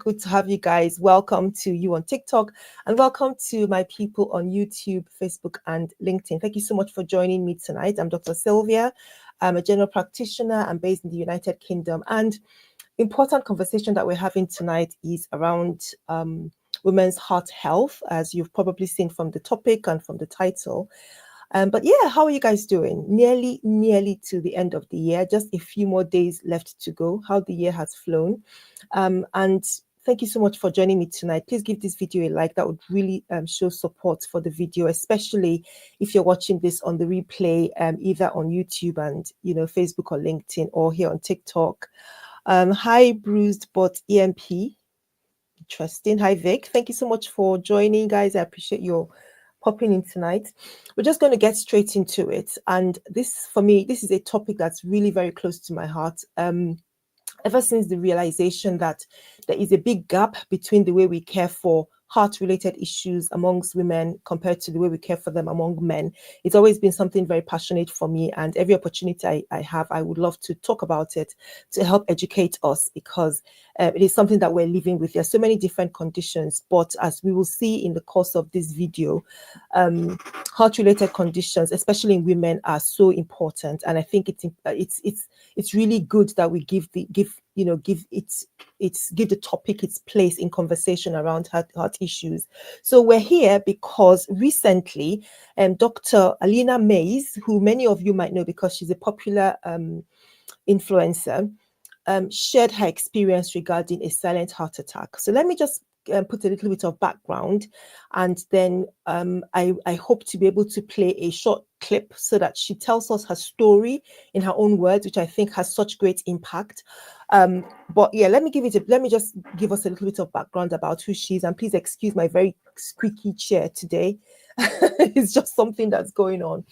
good to have you guys. Welcome to you on TikTok and welcome to my people on YouTube, Facebook, and LinkedIn. Thank you so much for joining me tonight. I'm Dr. Sylvia. I'm a general practitioner. I'm based in the United Kingdom. And important conversation that we're having tonight is around women's heart health, as you've probably seen from the topic and from the title. But yeah, how are you guys doing? Nearly to the end of the year, just a few more days left to go. How the year has flown. And thank you so much for joining me tonight. Please give this video a like. That would really show support for the video, especially if you're watching this on the replay, either on YouTube and, Facebook or LinkedIn or here on TikTok. Hi, Bruised But EMP. Interesting. Hi, Vic. Thank you so much for joining, guys. I appreciate your popping in tonight. We're just going to get straight into it. And this, for me, this is a topic that's really very close to my heart. Ever since the realization that there is a big gap between the way we care for heart-related issues amongst women compared to the way we care for them among men. It's always been something very passionate for me, and every opportunity I have, I would love to talk about it to help educate us, because it is something that we're living with. There's so many different conditions, but as we will see in the course of this video, heart-related conditions, especially in women, are so important, and I think it's really good that we give the topic its place in conversation around heart issues. So we're here because recently, Dr. Alena Maze, who many of you might know because she's a popular influencer, shared her experience regarding a silent heart attack. So let me just put a little bit of background, and then I hope to be able to play a short clip so that she tells us her story in her own words, which I think has such great impact. But yeah, let me just give us a little bit of background about who she is, and please excuse my very squeaky chair today. It's just something that's going on.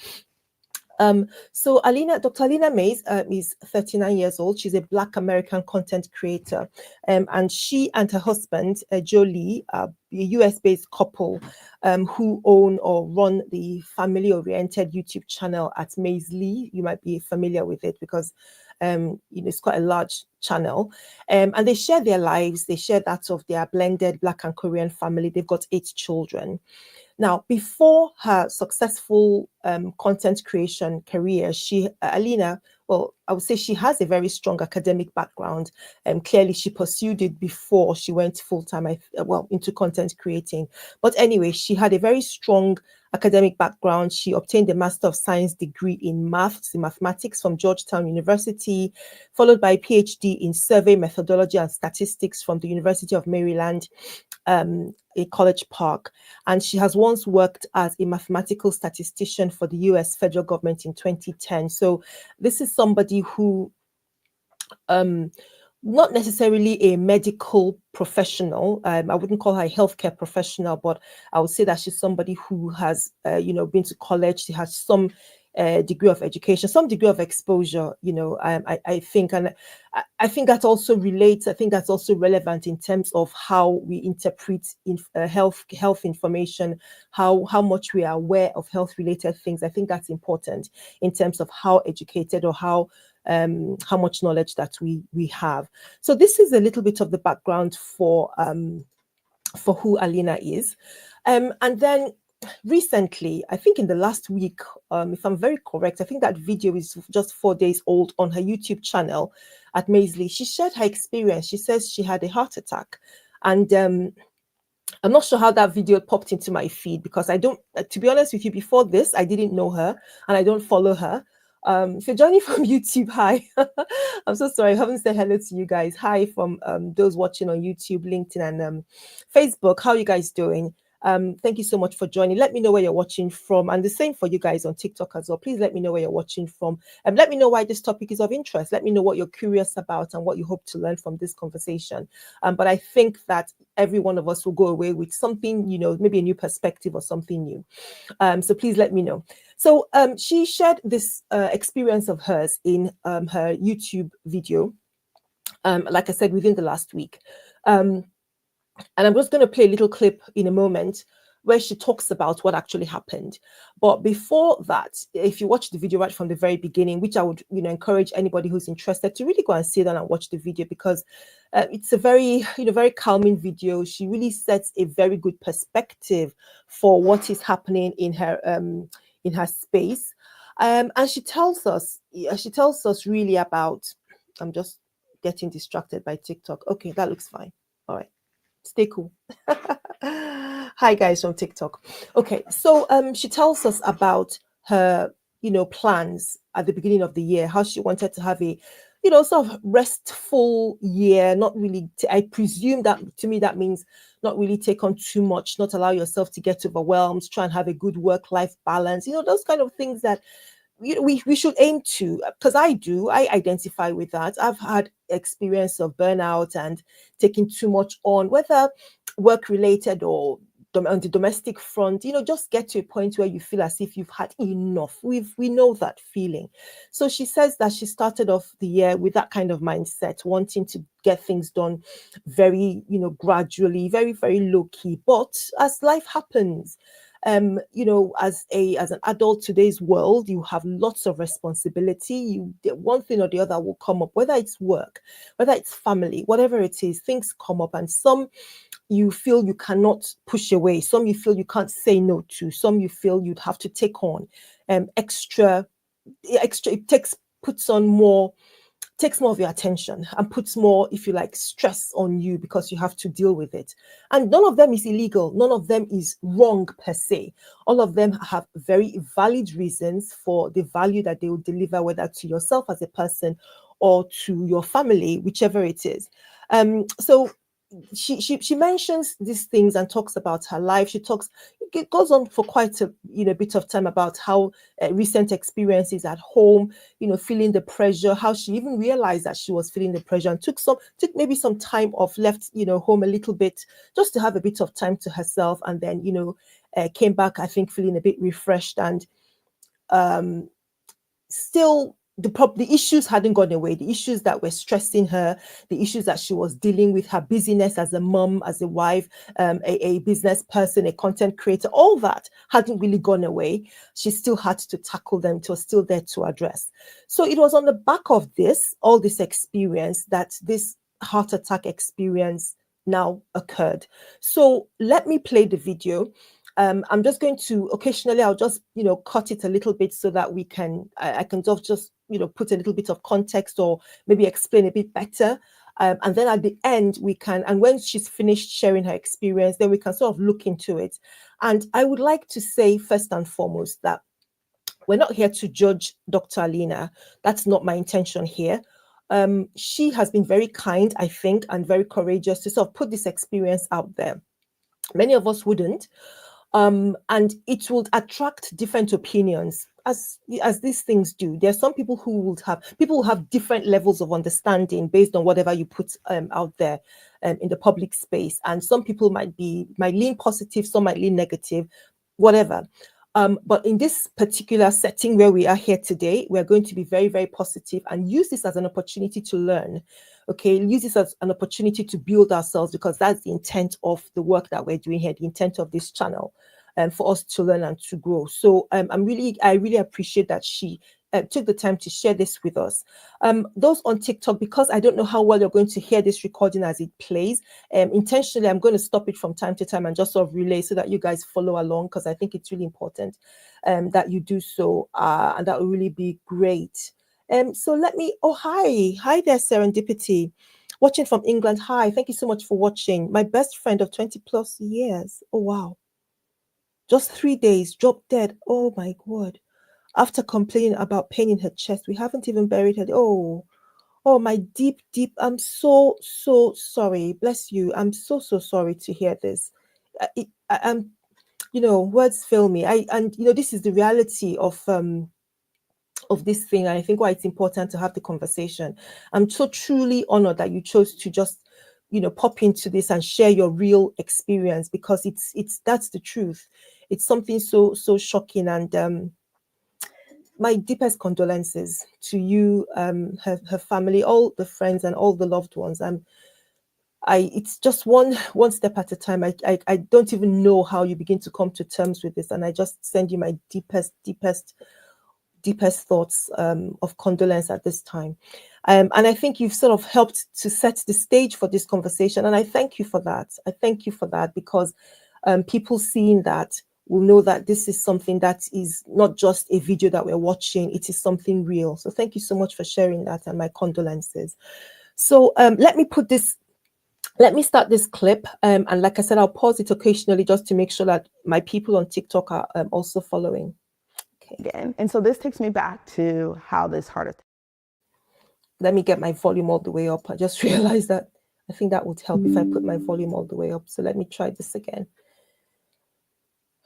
So Dr. Alena Maze is 39 years old. She's a Black American content creator, and she and her husband, Joe Lee, a US-based couple who own or run the family-oriented YouTube channel at Maze Lee. You might be familiar with it because it's quite a large channel, and they share their lives. They share that of their blended Black and Korean family. They've got 8 children. Now, before her successful content creation career, Alena, well, I would say she has a very strong academic background. Clearly, she pursued it before she went full-time, into content creating. But anyway, she had a very strong academic background. She obtained a Master of Science degree in mathematics from Georgetown University, followed by a PhD in survey methodology and statistics from the University of Maryland, a College Park. And she has once worked as a mathematical statistician for the US federal government in 2010. So this is somebody who, not necessarily a medical professional. I wouldn't call her a healthcare professional, but I would say that she's somebody who has, been to college. She has some degree of education, some degree of exposure, I think. And I think that also relates. I think that's also relevant in terms of how we interpret health information, how much we are aware of health related things. I think that's important in terms of how educated or how much knowledge that we have. So this is a little bit of the background for who Alena is, and then recently, I think in the last week, if I'm very correct, I think that video is just 4 days old on her YouTube channel at Maze Lee. She shared her experience. She says she had a heart attack, and I'm not sure how that video popped into my feed, because I don't, to be honest with you, before this, I didn't know her and I don't follow her. If you're joining from YouTube, hi. I'm so sorry, I haven't said hello to you guys. Hi from those watching on YouTube, LinkedIn, and Facebook. How are you guys doing? Thank you so much for joining. Let me know where you're watching from, and the same for you guys on TikTok as well. Please let me know where you're watching from, and let me know why this topic is of interest. Let me know what you're curious about and what you hope to learn from this conversation. But I think that every one of us will go away with something, maybe a new perspective or something new. So please let me know. So she shared this experience of hers in her YouTube video, like I said, within the last week. And I'm just going to play a little clip in a moment where she talks about what actually happened. But before that, if you watch the video right from the very beginning, which I would, encourage anybody who's interested to really go and sit down and watch the video, because it's a very, very calming video. She really sets a very good perspective for what is happening in her space. And she tells us really about, I'm just getting distracted by TikTok. Okay, that looks fine. All right. Stay cool. Hi guys from TikTok. Okay, so she tells us about her, plans at the beginning of the year, how she wanted to have a, sort of restful year, not really, I presume that to me that means not really take on too much, not allow yourself to get overwhelmed, try and have a good work-life balance, those kind of things that we should aim to, because I identify with that. I've had experience of burnout and taking too much on, whether work related or on the domestic front. Just get to a point where you feel as if you've had enough. We know that feeling. So she says that she started off the year with that kind of mindset, wanting to get things done very, gradually, very, very low key. But as life happens, as an adult, today's world, you have lots of responsibility. One thing or the other will come up, whether it's work, whether it's family, whatever it is, things come up, and some you feel you cannot push away, some you feel you can't say no to, some you feel you'd have to take on extra. It takes more of your attention and puts more, if you like, stress on you, because you have to deal with it. And none of them is illegal. None of them is wrong per se. All of them have very valid reasons for the value that they will deliver, whether to yourself as a person or to your family, whichever it is. So she mentions these things and talks about her life. It goes on for quite a bit of time about how recent experiences at home, feeling the pressure, how she even realized that she was feeling the pressure and took maybe some time off, left home a little bit just to have a bit of time to herself, and then came back, I think, feeling a bit refreshed, and still the issues hadn't gone away. The issues that were stressing her, the issues that she was dealing with, her busyness as a mom, as a wife, a business person, a content creator, all that hadn't really gone away. She still had to tackle them. It was still there to address. So it was on the back of all this experience, that this heart attack experience now occurred. So let me play the video. I'm just going to occasionally, I'll just, cut it a little bit so that I can just, put a little bit of context or maybe explain a bit better. And then at the end, and when she's finished sharing her experience, then we can sort of look into it. And I would like to say, first and foremost, that we're not here to judge Dr. Alena. That's not my intention here. She has been very kind, I think, and very courageous to sort of put this experience out there. Many of us wouldn't. And it will attract different opinions, as these things do. There are some people who will have different levels of understanding based on whatever you put out there in the public space. And some people might lean positive, some might lean negative, whatever. But in this particular setting where we are here today, we're going to be very, very positive and use this as an opportunity to learn. Okay, use this as an opportunity to build ourselves, because that's the intent of the work that we're doing here, the intent of this channel, for us to learn and to grow. So I really appreciate that she took the time to share this with us. Those on TikTok, because I don't know how well you're going to hear this recording as it plays, intentionally I'm going to stop it from time to time and just sort of relay so that you guys follow along, because I think it's really important that you do so, and that will really be great. So hi there, Serendipity, watching from England. Hi, thank you so much for watching. My best friend of 20 plus years. Oh wow, just 3 days, dropped dead. Oh my God. After complaining about pain in her chest, we haven't even buried her. Oh, my deep, I'm so sorry. Bless you. I'm so sorry to hear this. I'm, words fail me. This is the reality of this thing. And I think why it's important to have the conversation. I'm so truly honored that you chose to just, pop into this and share your real experience, because that's the truth. It's something so shocking, and my deepest condolences to you, her family, all the friends and all the loved ones. it's just one step at a time. I don't even know how you begin to come to terms with this, and I just send you my deepest thoughts of condolence at this time. And I think you've sort of helped to set the stage for this conversation, and I thank you for that. I thank you for that, because people seeing that will know that this is something that is not just a video that we're watching, it is something real. So thank you so much for sharing that, and my condolences. So let me start this clip, and like I said, I'll pause it occasionally just to make sure that my people on TikTok are also following. Okay. Again. And so this takes me back to how this heart attack. Let me get my volume all the way up. I just realized that I think that would help if I put my volume all the way up. So let me try this again.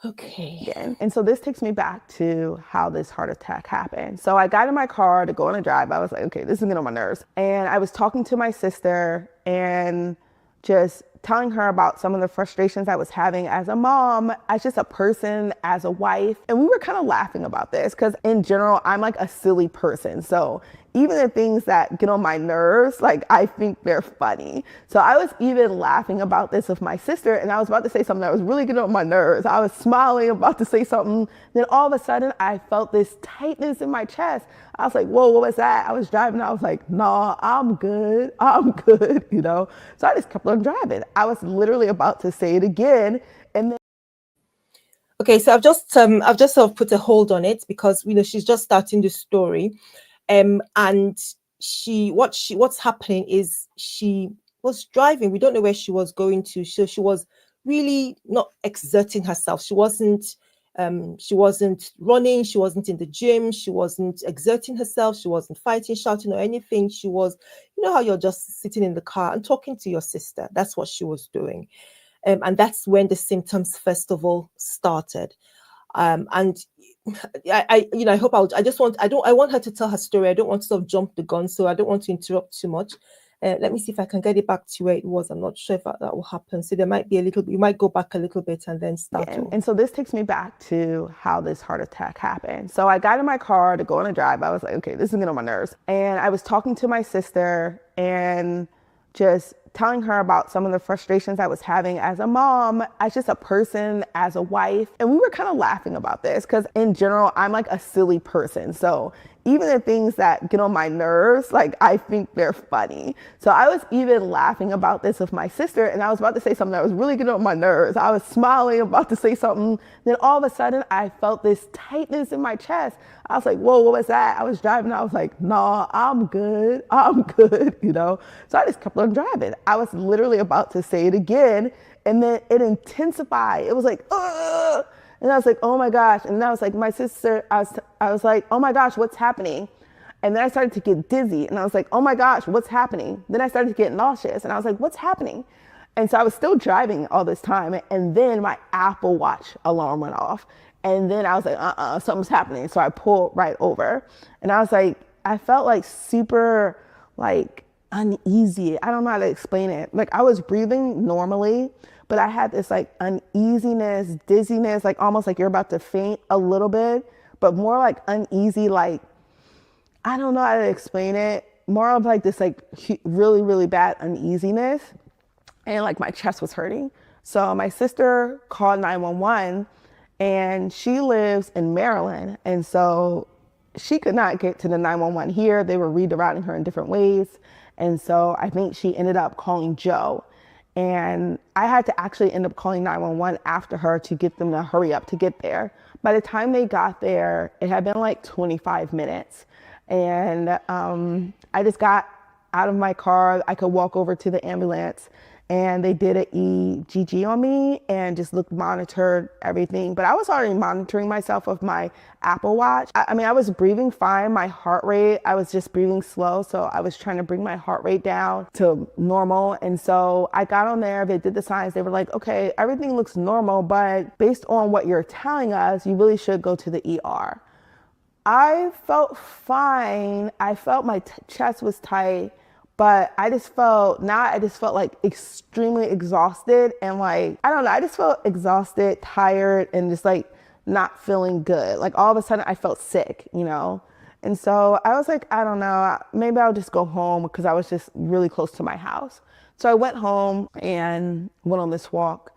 Okay. Again. And so this takes me back to how this heart attack happened. So I got in my car to go on a drive. I was like, okay, this is getting on my nerves. And I was talking to my sister and just telling her about some of the frustrations I was having as a mom, as just a person, as a wife. And we were kind of laughing about this because in general, I'm like a silly person. So even the things that get on my nerves, like I think they're funny. So I was even laughing about this with my sister, and I was about to say something that was really getting on my nerves. I was smiling, about to say something. Then all of a sudden I felt this tightness in my chest. I was like, whoa, what was that? I was driving. I was like, nah, I'm good, you know? So I just kept on driving. I was literally about to say it again. And then okay, so I've just sort of put a hold on it because she's just starting the story. And what's happening is she was driving. We don't know where she was going to. So she was really not exerting herself. She wasn't running. She wasn't in the gym. She wasn't exerting herself. She wasn't fighting, shouting, or anything. She was, how you're just sitting in the car and talking to your sister. That's what she was doing. And that's when the symptoms first of all started. And I want her to tell her story. I don't want to sort of jump the gun, so I don't want to interrupt too much. Let me see if I can get it back to where it was. I'm not sure if that will happen. So there might be you might go back a little bit and then start. And so this takes me back to how this heart attack happened. So I got in my car to go on a drive. I was like, okay, this is getting on my nerves. And I was talking to my sister and just telling her about some of the frustrations I was having as a mom, as just a person, as a wife. And we were kind of laughing about this because in general, I'm like a silly person. So even the things that get on my nerves, like I think they're funny. So I was even laughing about this with my sister, and I was about to say something that was really getting on my nerves. I was smiling, about to say something. Then all of a sudden I felt this tightness in my chest. I was like, whoa, what was that? I was driving. I was like, nah, I'm good, you know? So I just kept on driving. I was literally about to say it again, and then it intensified. It was like, ugh. And I was like, oh my gosh. And then I was like, my sister, I was like, oh my gosh, what's happening? And then I started to get dizzy. And I was like, oh my gosh, what's happening? Then I started to get nauseous. And I was like, what's happening? And so I was still driving all this time. And then my Apple Watch alarm went off. And then I was like, something's happening. So I pulled right over. And I was like, I felt like super like uneasy. I don't know how to explain it. Like I was breathing normally, but I had this like uneasiness, dizziness, like almost like you're about to faint a little bit, but more like uneasy, like, I don't know how to explain it. More of like this like really, really bad uneasiness. And like my chest was hurting. So my sister called 911 and she lives in Maryland. And so she could not get to the 911 here. They were rerouting her in different ways. And so I think she ended up calling Joe. And I had to actually end up calling 911 after her to get them to hurry up to get there. By the time they got there, it had been like 25 minutes. And I just got out of my car. I could walk over to the ambulance and they did an EGG on me and just monitored everything. But I was already monitoring myself with my Apple Watch. I mean, I was breathing fine. My heart rate, I was just breathing slow. So I was trying to bring my heart rate down to normal. And so I got on there, they did the signs. They were like, okay, everything looks normal, but based on what you're telling us, you really should go to the ER. I felt fine. I felt my chest was tight. But I just felt like extremely exhausted and like, I don't know, I just felt exhausted, tired, and just like not feeling good. Like all of a sudden I felt sick, you know? And so I was like, I don't know, maybe I'll just go home because I was just really close to my house. So I went home and went on this walk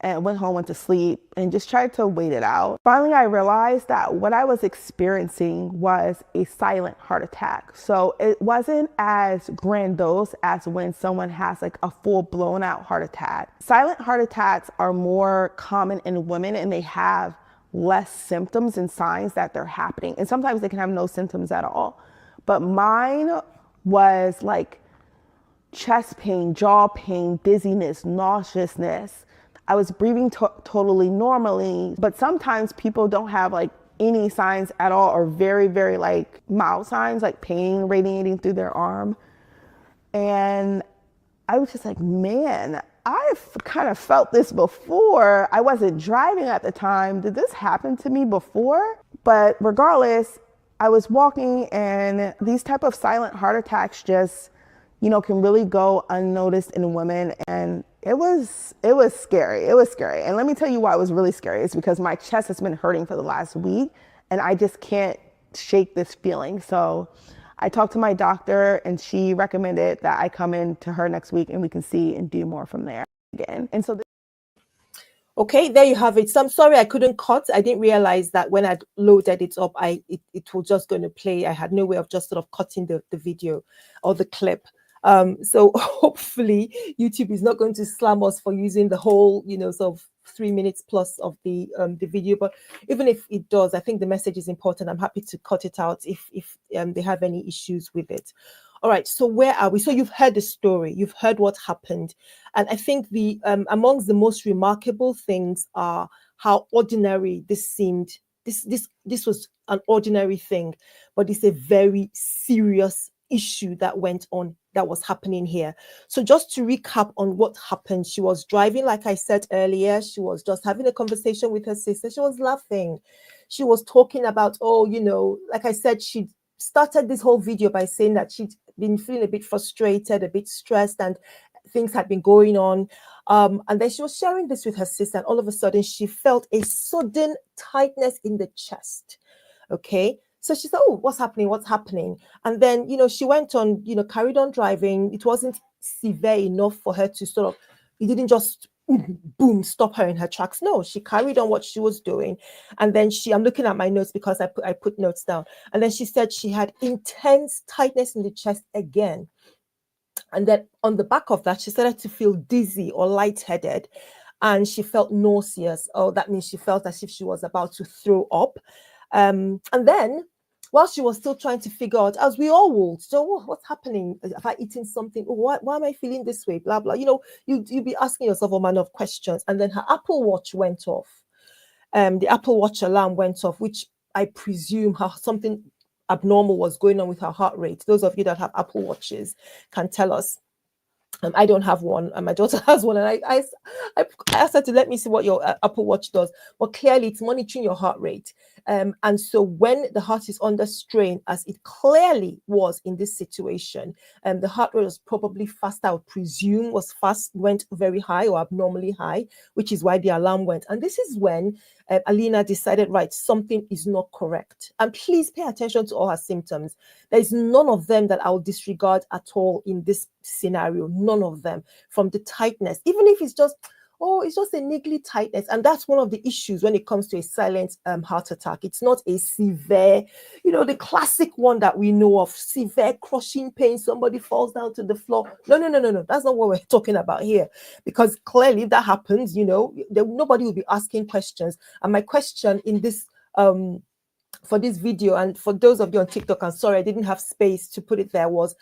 and went home, went to sleep, and just tried to wait it out. Finally, I realized that what I was experiencing was a silent heart attack. So it wasn't as grandiose as when someone has like a full blown out heart attack. Silent heart attacks are more common in women and they have less symptoms and signs that they're happening. And sometimes they can have no symptoms at all. But mine was like chest pain, jaw pain, dizziness, nauseousness. I was breathing totally normally, but sometimes people don't have like any signs at all or very, very like mild signs like pain radiating through their arm. And I was just like, man, I've kind of felt this before. I wasn't driving at the time. Did this happen to me before? But regardless, I was walking and these type of silent heart attacks just, can really go unnoticed in women. And it was scary. It was scary. And let me tell you why it was really scary. It's because my chest has been hurting for the last week and I just can't shake this feeling. So I talked to my doctor and she recommended that I come in to her next week and we can see and do more from there again. And so okay, there you have it. So I'm sorry I couldn't cut. I didn't realize that when I loaded it up, it was just going to play. I had no way of just sort of cutting the video or the clip. So hopefully YouTube is not going to slam us for using the whole, sort of 3 minutes plus of the video. But even if it does, I think the message is important. I'm happy to cut it out if they have any issues with it. All right, so where are we? So you've heard the story, you've heard what happened. And I think the amongst the most remarkable things are how ordinary this seemed. This was an ordinary thing, but it's a very serious issue that went on, that was happening here. So just to recap on what happened, she was driving, like I said earlier, she was just having a conversation with her sister. She was laughing. She was talking about, like I said, she started this whole video by saying that she'd been feeling a bit frustrated, a bit stressed, and things had been going on. And then she was sharing this with her sister, and all of a sudden she felt a sudden tightness in the chest. Okay. So she said, oh, what's happening? What's happening? And then, she went on, carried on driving. It wasn't severe enough for her to sort of, it didn't just boom, stop her in her tracks. No, she carried on what she was doing. And then I'm looking at my notes because I put notes down. And then she said she had intense tightness in the chest again. And then on the back of that, she started to feel dizzy or lightheaded. And she felt nauseous. Oh, that means she felt as if she was about to throw up. And then while she was still trying to figure out, as we all would, so what's happening? Have I eaten something? Why am I feeling this way? Blah, blah. You'd be asking yourself a manner of questions. And then her Apple Watch went off. The Apple Watch alarm went off, which I presume something abnormal was going on with her heart rate. Those of you that have Apple Watches can tell us. I don't have one, and my daughter has one, and I asked her to let me see what your Apple Watch does. But clearly, it's monitoring your heart rate, and so when the heart is under strain, as it clearly was in this situation, the heart rate was probably fast. I would presume went very high or abnormally high, which is why the alarm went. And this is when Alena decided, right, something is not correct. And please pay attention to all her symptoms. There is none of them that I'll disregard at all in this scenario. None of them. From the tightness, even if it's just a niggly tightness. And that's one of the issues when it comes to a silent heart attack. It's not a severe, the classic one that we know of, severe crushing pain, somebody falls down to the floor. No. That's not what we're talking about here. Because clearly if that happens, nobody will be asking questions. And my question in this for this video, and for those of you on TikTok, I'm sorry I didn't have space to put it there, was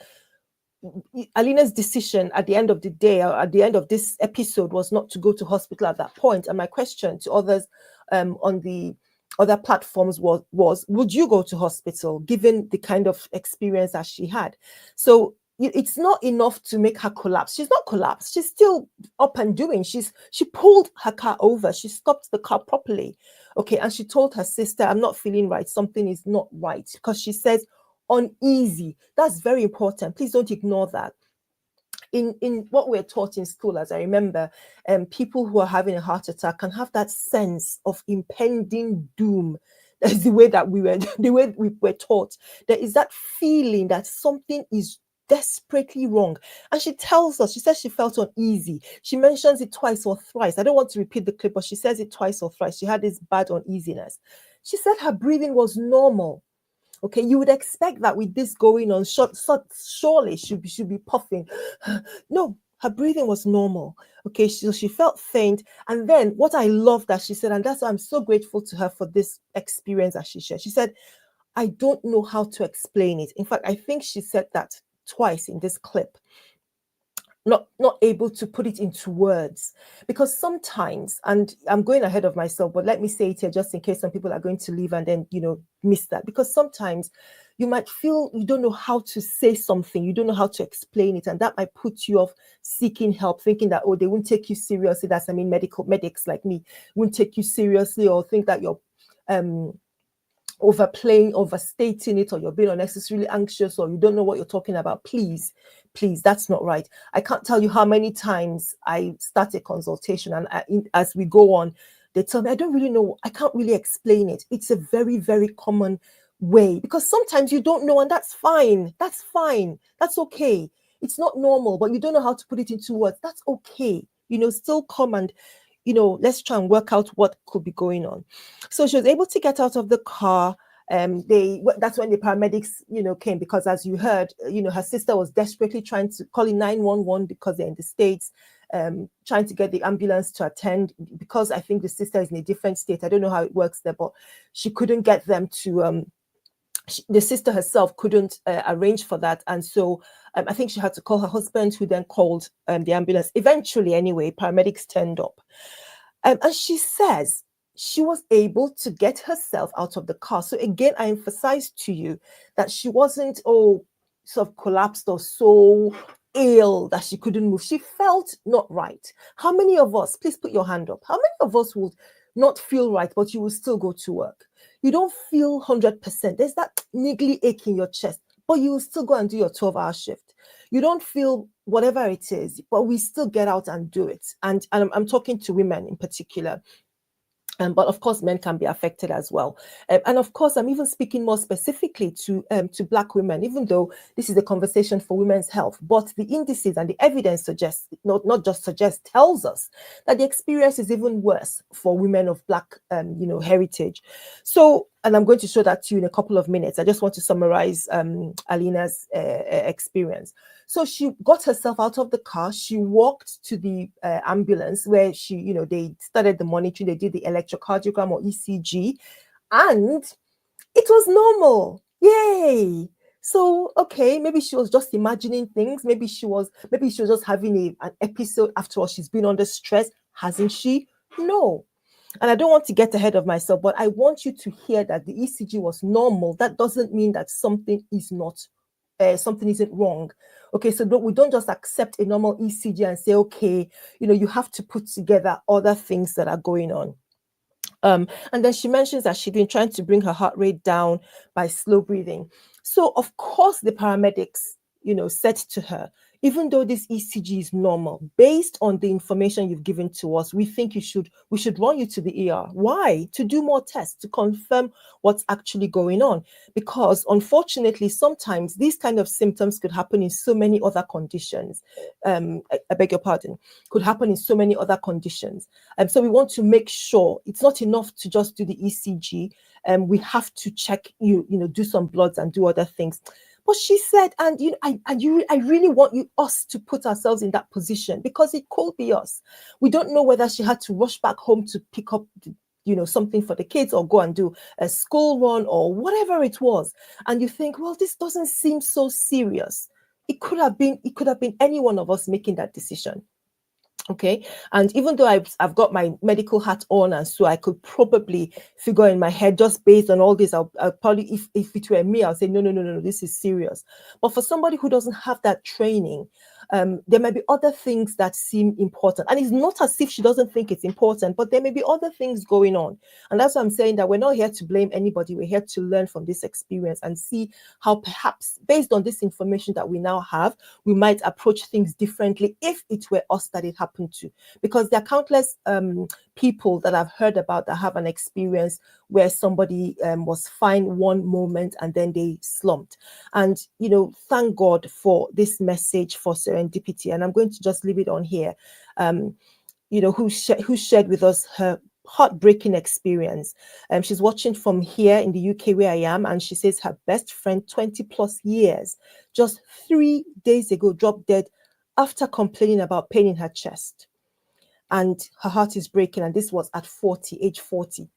Alena's decision at the end of the day, or at the end of this episode, was not to go to hospital at that point. And my question to others on the other platforms was, would you go to hospital given the kind of experience that she had? So it's not enough to make her collapse. She's not collapsed. She's still up and doing. She pulled her car over. She stopped the car properly. Okay. And she told her sister, I'm not feeling right. Something is not right. Because she says uneasy. That's very important. Please don't ignore that. In what we're taught in school, as I remember, people who are having a heart attack can have that sense of impending doom. That's the way that we were taught. There is that feeling that something is desperately wrong. And she tells us, she says she felt uneasy. She mentions it twice or thrice. I don't want to repeat the clip, but she says it twice or thrice. She had this bad uneasiness. She said her breathing was normal. Okay, you would expect that with this going on, surely should be puffing. No, her breathing was normal. Okay, so she felt faint. And then what I love that she said, and that's why I'm so grateful to her for this experience that she shared. She said, I don't know how to explain it. In fact, I think she said that twice in this clip. Not able to put it into words, because sometimes, and I'm going ahead of myself, but let me say it here just in case some people are going to leave and then miss that, because sometimes you might feel you don't know how to say something, you don't know how to explain it, and that might put you off seeking help, thinking that, oh, they won't take you seriously. That's, I mean, medics like me won't take you seriously, or think that you're overplaying, overstating it, or you're being unnecessarily anxious, or you don't know what you're talking about. Please, that's not right. I can't tell you how many times I start a consultation, and as we go on, they tell me, I don't really know, I can't really explain it. It's a very, very common way, because sometimes you don't know, and that's fine. That's okay. It's not normal, but you don't know how to put it into words. That's okay. Still come and let's try and work out what could be going on. So she was able to get out of the car. That's when the paramedics, came, because as you heard, her sister was desperately trying to call in 911 because they're in the States, trying to get the ambulance to attend, because I think the sister is in a different state. I don't know how it works there, but she couldn't get them to, the sister herself couldn't arrange for that. And so I think she had to call her husband, who then called the ambulance. Eventually, anyway, paramedics turned up. And she says she was able to get herself out of the car. So again, I emphasize to you that she wasn't, sort of collapsed or so ill that she couldn't move. She felt not right. How many of us, please put your hand up, how many of us would not feel right, but you will still go to work? You don't feel 100%. There's that niggly ache in your chest, but you will still go and do your 12-hour shift. You don't feel whatever it is, but we still get out and do it. And I'm talking to women in particular. But of course, men can be affected as well. And of course, I'm even speaking more specifically to Black women, even though this is a conversation for women's health. But the indices and the evidence suggests, not just suggests, tells us that the experience is even worse for women of Black, heritage. So, and I'm going to show that to you in a couple of minutes. I just want to summarize Alena's experience. So she got herself out of the car. She walked to the ambulance, where she, they started the monitoring. They did the electrocardiogram, or ECG, and it was normal. Yay! So, okay, maybe she was just imagining things. Maybe she was just having an episode. After all, she's been under stress, hasn't she? No. And I don't want to get ahead of myself, but I want you to hear that the ECG was normal. That doesn't mean that something isn't wrong. Okay, so we don't just accept a normal ECG and say, okay, you have to put together other things that are going on. And then she mentions that she'd been trying to bring her heart rate down by slow breathing. So of course the paramedics, said to her, even though this ECG is normal, based on the information you've given to us, we think we should run you to the ER. Why? To do more tests, to confirm what's actually going on. Because unfortunately, sometimes these kind of symptoms could happen in so many other conditions. I beg your pardon, could happen in so many other conditions. So we want to make sure it's not enough to just do the ECG. We have to check, do some bloods and do other things. But she said, and I really want us to put ourselves in that position, because it could be us. We don't know whether she had to rush back home to pick up, something for the kids, or go and do a school run, or whatever it was. And you think, well, this doesn't seem so serious. It could have been any one of us making that decision. Okay, and even though I've got my medical hat on, and so I could probably figure in my head, just based on all this, I'll probably, if it were me, I'll say no, this is serious. But for somebody who doesn't have that training, there may be other things that seem important, and it's not as if she doesn't think it's important, but there may be other things going on. And that's why I'm saying that we're not here to blame anybody. We're here to learn from this experience and see how, perhaps based on this information that we now have, we might approach things differently if it were us that it happened to. Because there are countless people that I've heard about that have an experience where somebody was fine one moment and then they slumped. And, thank God for this message for serendipity. And I'm going to just leave it on here. Who shared with us her heartbreaking experience. She's watching from here in the UK where I am, and she says her best friend, 20 plus years, just 3 days ago dropped dead after complaining about pain in her chest. And her heart is breaking, and this was at age 40.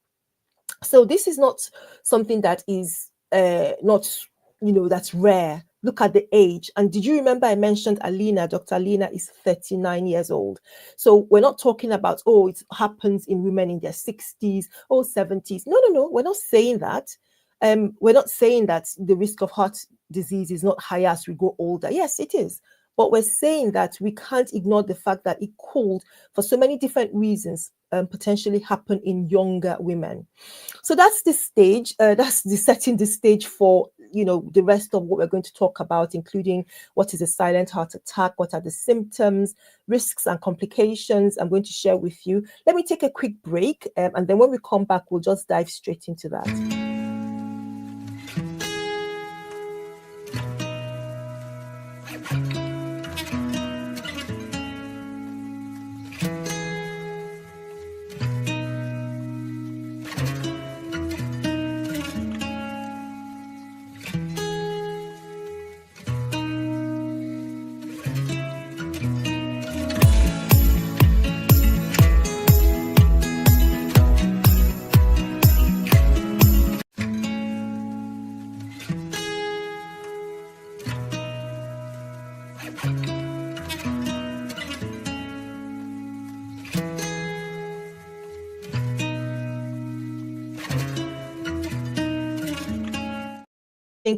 So this is not something that is not, that's rare. Look at the age. And did you remember I mentioned Dr. Alena is 39 years old. So we're not talking about, it happens in women in their 60s or 70s. No. We're not saying that. We're not saying that the risk of heart disease is not higher as we go older. Yes, it is. But we're saying that we can't ignore the fact that it could, for so many different reasons, potentially happen in younger women. So that's the stage. That's setting the stage for, the rest of what we're going to talk about, including what is a silent heart attack, what are the symptoms, risks and complications I'm going to share with you. Let me take a quick break, and then when we come back, we'll just dive straight into that.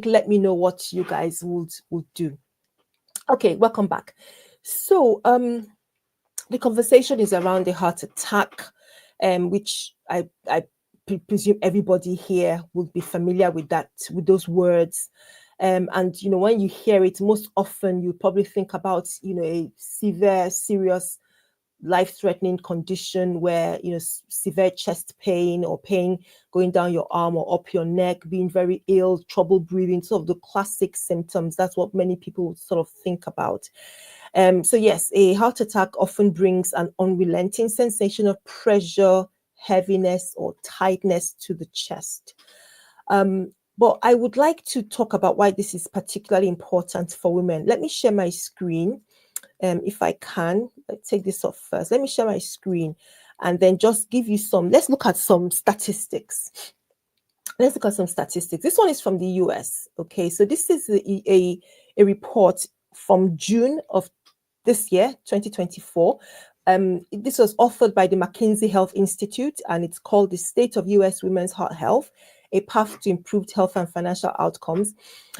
Let me know what you guys would do. Okay, welcome back. So the conversation is around the heart attack, which I presume everybody here would be familiar with those words. And when you hear it, most often you probably think about a severe, serious, life-threatening condition where severe chest pain or pain going down your arm or up your neck, being very ill, trouble breathing, sort of the classic symptoms. That's what many people sort of think about. So yes, a heart attack often brings an unrelenting sensation of pressure, heaviness, or tightness to the chest. But I would like to talk about why this is particularly important for women. Let me share my screen. If I can, let's take this off first. Let me share my screen and then just give you let's look at some statistics. Let's look at some statistics. This one is from the US. Okay, so this is a report from June of this year, 2024. This was authored by the McKinsey Health Institute, and it's called The State of US Women's Heart Health, a Path to Improved Health and Financial Outcomes.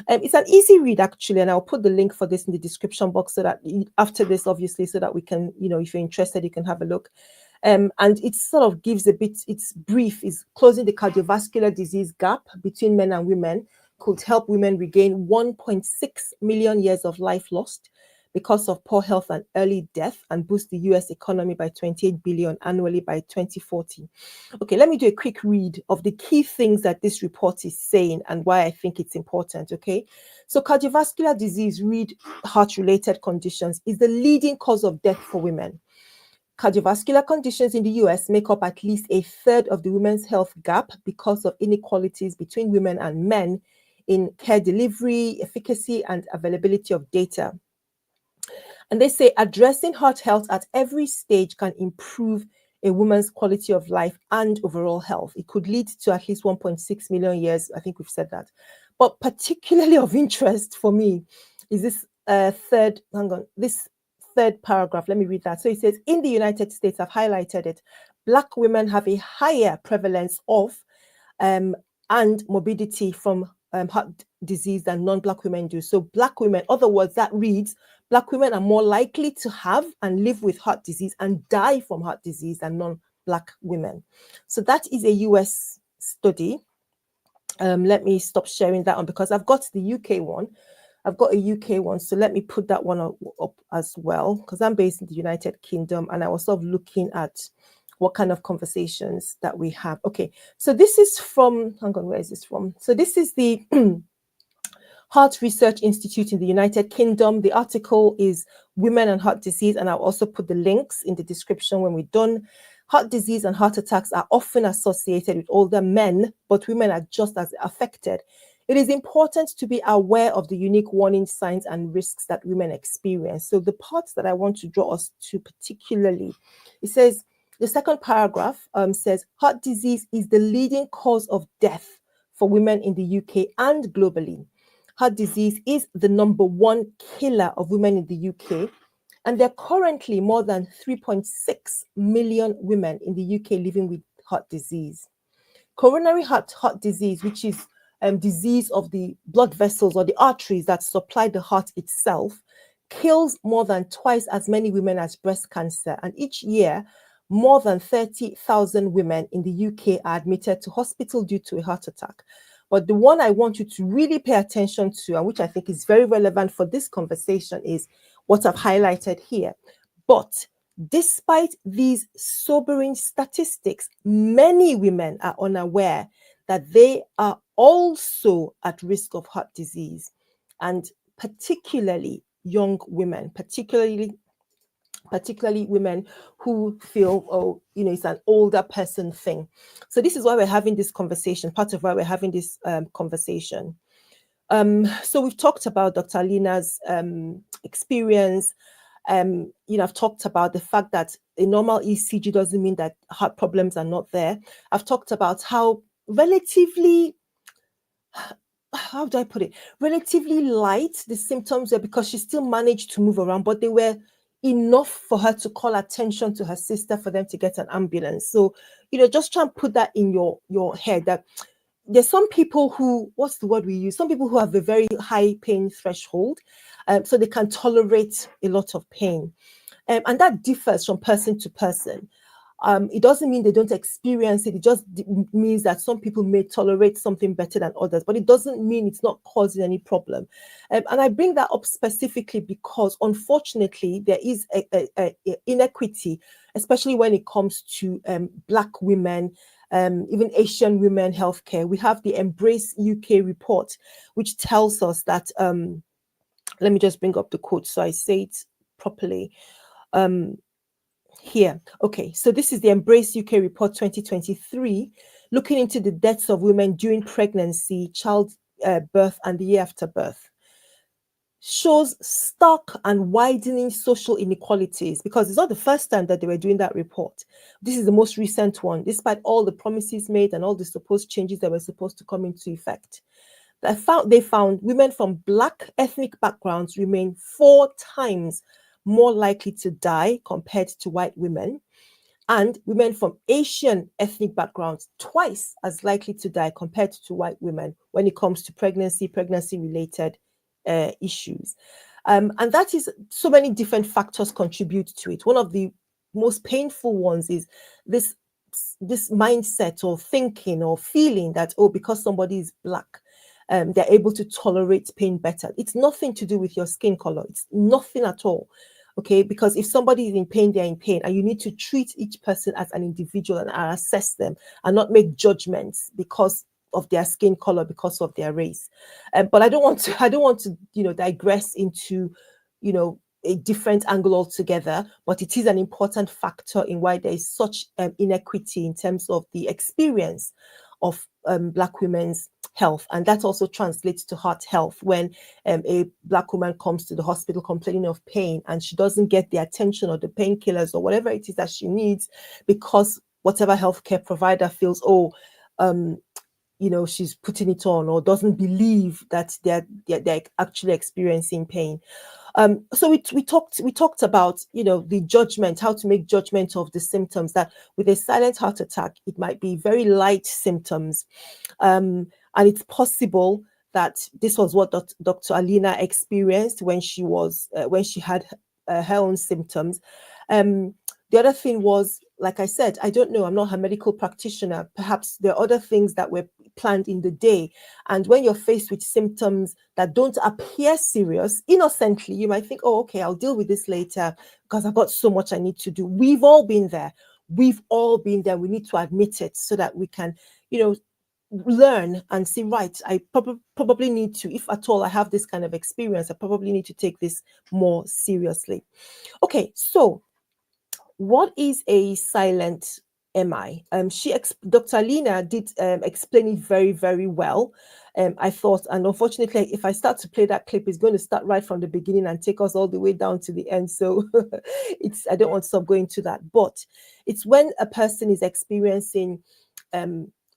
It's an easy read, actually, and I'll put the link for this in the description box so that after this, obviously, so that we can, if you're interested, you can have a look. And it sort of gives it's brief, is closing the cardiovascular disease gap between men and women could help women regain 1.6 million years of life lost because of poor health and early death, and boost the US economy by 28 billion annually by 2040. Okay, let me do a quick read of the key things that this report is saying and why I think it's important, okay? So cardiovascular disease, read heart-related conditions, is the leading cause of death for women. Cardiovascular conditions in the US make up at least a third of the women's health gap because of inequalities between women and men in care delivery, efficacy, and availability of data. And they say addressing heart health at every stage can improve a woman's quality of life and overall health. It could lead to at least 1.6 million years. I think we've said that. But particularly of interest for me is this this third paragraph. Let me read that. So it says, in the United States, I've highlighted it, Black women have a higher prevalence of and morbidity from heart disease than non-Black women do. So Black women, other words, that reads, Black women are more likely to have and live with heart disease and die from heart disease than non-Black women. So that is a US study. Let me stop sharing that one because I've got the UK one. I've got a UK one, so let me put that one up as well because I'm based in the United Kingdom, and I was sort of looking at what kind of conversations that we have. Okay, so this is from, hang on, where is this from? So this is the Heart Research Institute in the United Kingdom. The article is Women and Heart Disease, and I'll also put the links in the description when we're done. Heart disease and heart attacks are often associated with older men, but women are just as affected. It is important to be aware of the unique warning signs and risks that women experience. So the parts that I want to draw us to particularly, it says, the second paragraph says, heart disease is the leading cause of death for women in the UK and globally. Heart disease is the number one killer of women in the UK, and there are currently more than 3.6 million women in the UK living with heart disease. Coronary heart disease, which is disease of the blood vessels or the arteries that supply the heart itself, kills more than twice as many women as breast cancer. And each year, more than 30,000 women in the UK are admitted to hospital due to a heart attack. But the one I want you to really pay attention to, and which I think is very relevant for this conversation, is what I've highlighted here. But despite these sobering statistics, many women are unaware that they are also at risk of heart disease, and particularly young women, particularly women who feel, oh, it's an older person thing. So this is why we're having this conversation, part of why we're having this conversation. So we've talked about Dr. Alena's experience. I've talked about the fact that a normal ECG doesn't mean that heart problems are not there. I've talked about how relatively, how do I put it? Relatively light the symptoms were, because she still managed to move around, but they were enough for her to call attention to her sister for them to get an ambulance. So, just try and put that in your head, that there's some people who, what's the word we use? Some people who have a very high pain threshold, so they can tolerate a lot of pain. And that differs from person to person. It doesn't mean they don't experience it. It just means that some people may tolerate something better than others, but it doesn't mean it's not causing any problem. And I bring that up specifically because, unfortunately, there is a inequity, especially when it comes to Black women, even Asian women healthcare. We have the Embrace UK report, which tells us that, let me just bring up the quote so I say it properly. Here. Okay, so this is the Embrace UK report 2023, looking into the deaths of women during pregnancy, child birth, and the year after birth. Shows stark and widening social inequalities, because it's not the first time that they were doing that report. This is the most recent one, despite all the promises made and all the supposed changes that were supposed to come into effect. They found women from Black ethnic backgrounds remain 4 times more likely to die compared to white women, and women from Asian ethnic backgrounds twice as likely to die compared to white women when it comes to pregnancy-related issues. And that is, so many different factors contribute to it. One of the most painful ones is this mindset or thinking or feeling that, oh, because somebody is Black, they're able to tolerate pain better. It's nothing to do with your skin color. It's nothing at all. Okay, because if somebody is in pain, they're in pain, and you need to treat each person as an individual and assess them and not make judgments because of their skin color, because of their race. But I don't want to, digress into, a different angle altogether, but it is an important factor in why there is such inequity in terms of the experience of Black women's health. And that also translates to heart health. When a Black woman comes to the hospital complaining of pain and she doesn't get the attention or the painkillers or whatever it is that she needs, because whatever healthcare provider feels, she's putting it on, or doesn't believe that they're actually experiencing pain. So we talked about, the judgment, how to make judgment of the symptoms, that with a silent heart attack, it might be very light symptoms. And it's possible that this was what Dr. Alena experienced when she had her own symptoms. The other thing was, like I said, I don't know, I'm not a medical practitioner. Perhaps there are other things that were planned in the day. And when you're faced with symptoms that don't appear serious, innocently, you might think, oh, okay, I'll deal with this later because I've got so much I need to do. We've all been there. we've all been there. We need to admit it so that we can, learn and see, right, I probably need to, if at all I have this kind of experience, I probably need to take this more seriously. Okay, so what is a silent MI? Dr. Alena did explain it very, very well. I thought, and unfortunately, if I start to play that clip, it's going to start right from the beginning and take us all the way down to the end. So I don't want to stop going to that. But it's when a person is experiencing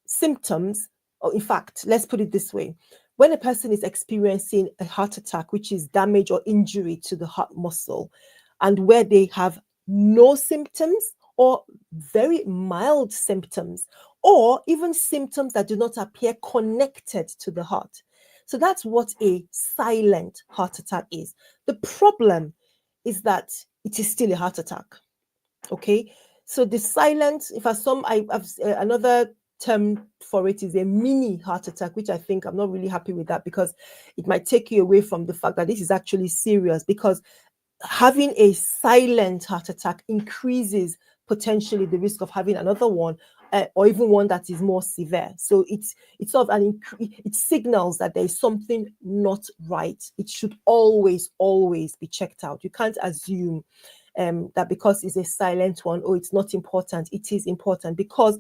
symptoms, or in fact, let's put it this way. When a person is experiencing a heart attack, which is damage or injury to the heart muscle, and where they have no symptoms or very mild symptoms, or even symptoms that do not appear connected to the heart. So that's what a silent heart attack is. The problem is that it is still a heart attack. Okay, so the silent, another term for it is a mini heart attack, which I think I'm not really happy with that, because it might take you away from the fact that this is actually serious, because having a silent heart attack increases potentially the risk of having another one, or even one that is more severe. So it's sort of it signals that there is something not right. It should always be checked out. You can't assume that because it's a silent one, oh, it's not important. It is important, because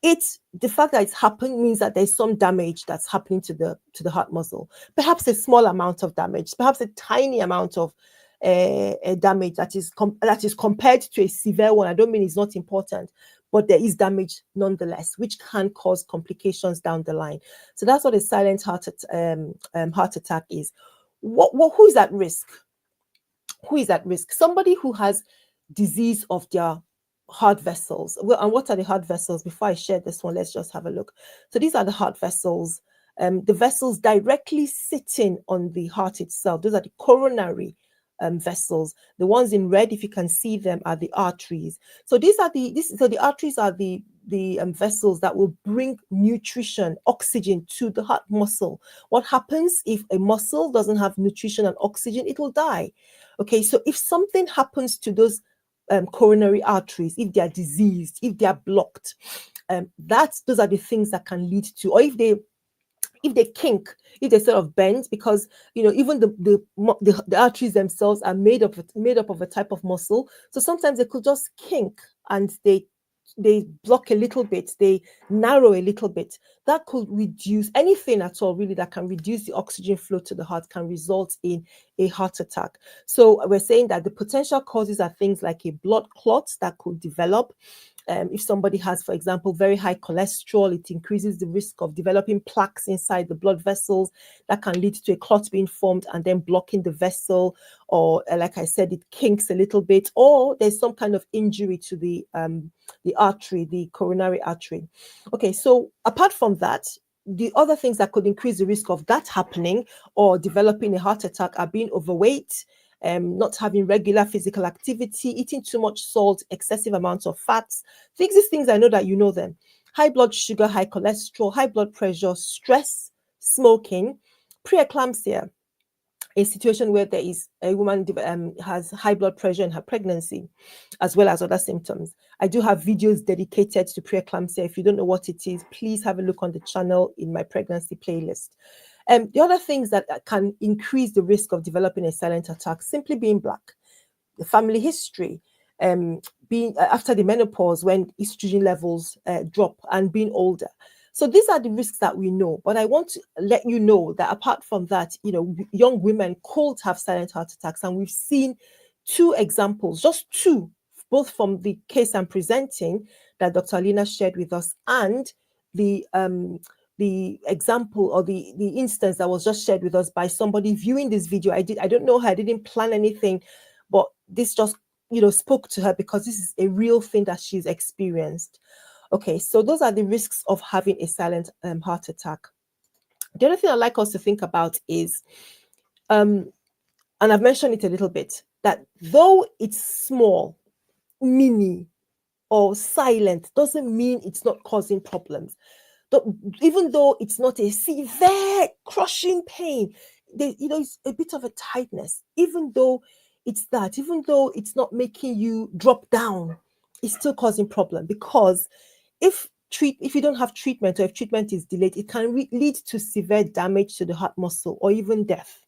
the fact that it's happened means that there's some damage that's happening to the heart muscle. Perhaps a small amount of damage, perhaps a tiny amount of damage that is compared to a severe one. I don't mean it's not important, but there is damage nonetheless, which can cause complications down the line. So that's what a silent heart attack is. Who is at risk? Who is at risk? Somebody who has disease of their heart vessels. Well, and what are the heart vessels? Before I share this one, let's just have a look. So these are the heart vessels. The vessels directly sitting on the heart itself. Those are the coronary vessels. The ones in red, if you can see them, are the arteries. So the arteries are the vessels that will bring nutrition, oxygen to the heart muscle. What happens if a muscle doesn't have nutrition and oxygen? It will die. Okay, so if something happens to those coronary arteries, if they are diseased, if they are blocked, those are the things that can lead to, or if they kink, if they sort of bend, because even the arteries themselves are made up of a type of muscle. So sometimes they could just kink and they block a little bit, they narrow a little bit. That could reduce anything at all, really, that can reduce the oxygen flow to the heart, can result in a heart attack. So we're saying that the potential causes are things like a blood clot that could develop. If somebody has, for example, very high cholesterol, it increases the risk of developing plaques inside the blood vessels that can lead to a clot being formed and then blocking the vessel. Or, like I said, it kinks a little bit, or there's some kind of injury to the artery, the coronary artery. Okay, so apart from that, the other things that could increase the risk of that happening or developing a heart attack are being overweight, not having regular physical activity, eating too much salt, excessive amounts of fats. These things, I know that you know them. High blood sugar, high cholesterol, high blood pressure, stress, smoking, preeclampsia, a situation where there is a woman has high blood pressure in her pregnancy, as well as other symptoms. I do have videos dedicated to preeclampsia. If you don't know what it is, please have a look on the channel in my pregnancy playlist. The other things that can increase the risk of developing a silent attack, simply being Black, the family history, being after the menopause when estrogen levels drop, and being older. So these are the risks that we know. But I want to let you know that apart from that, young women could have silent heart attacks. And we've seen two examples, just two, both from the case I'm presenting that Dr. Alena shared with us, and the example or the instance that was just shared with us by somebody viewing this video. I don't know her, I didn't plan anything, but this just spoke to her because this is a real thing that she's experienced. Okay, so those are the risks of having a silent heart attack. The other thing I'd like us to think about is, and I've mentioned it a little bit, that though it's small, mini, or silent, doesn't mean it's not causing problems. Even though it's not a severe crushing pain, it's a bit of a tightness. Even though it's not making you drop down, it's still causing problem, because if you don't have treatment, or if treatment is delayed, it can lead to severe damage to the heart muscle, or even death.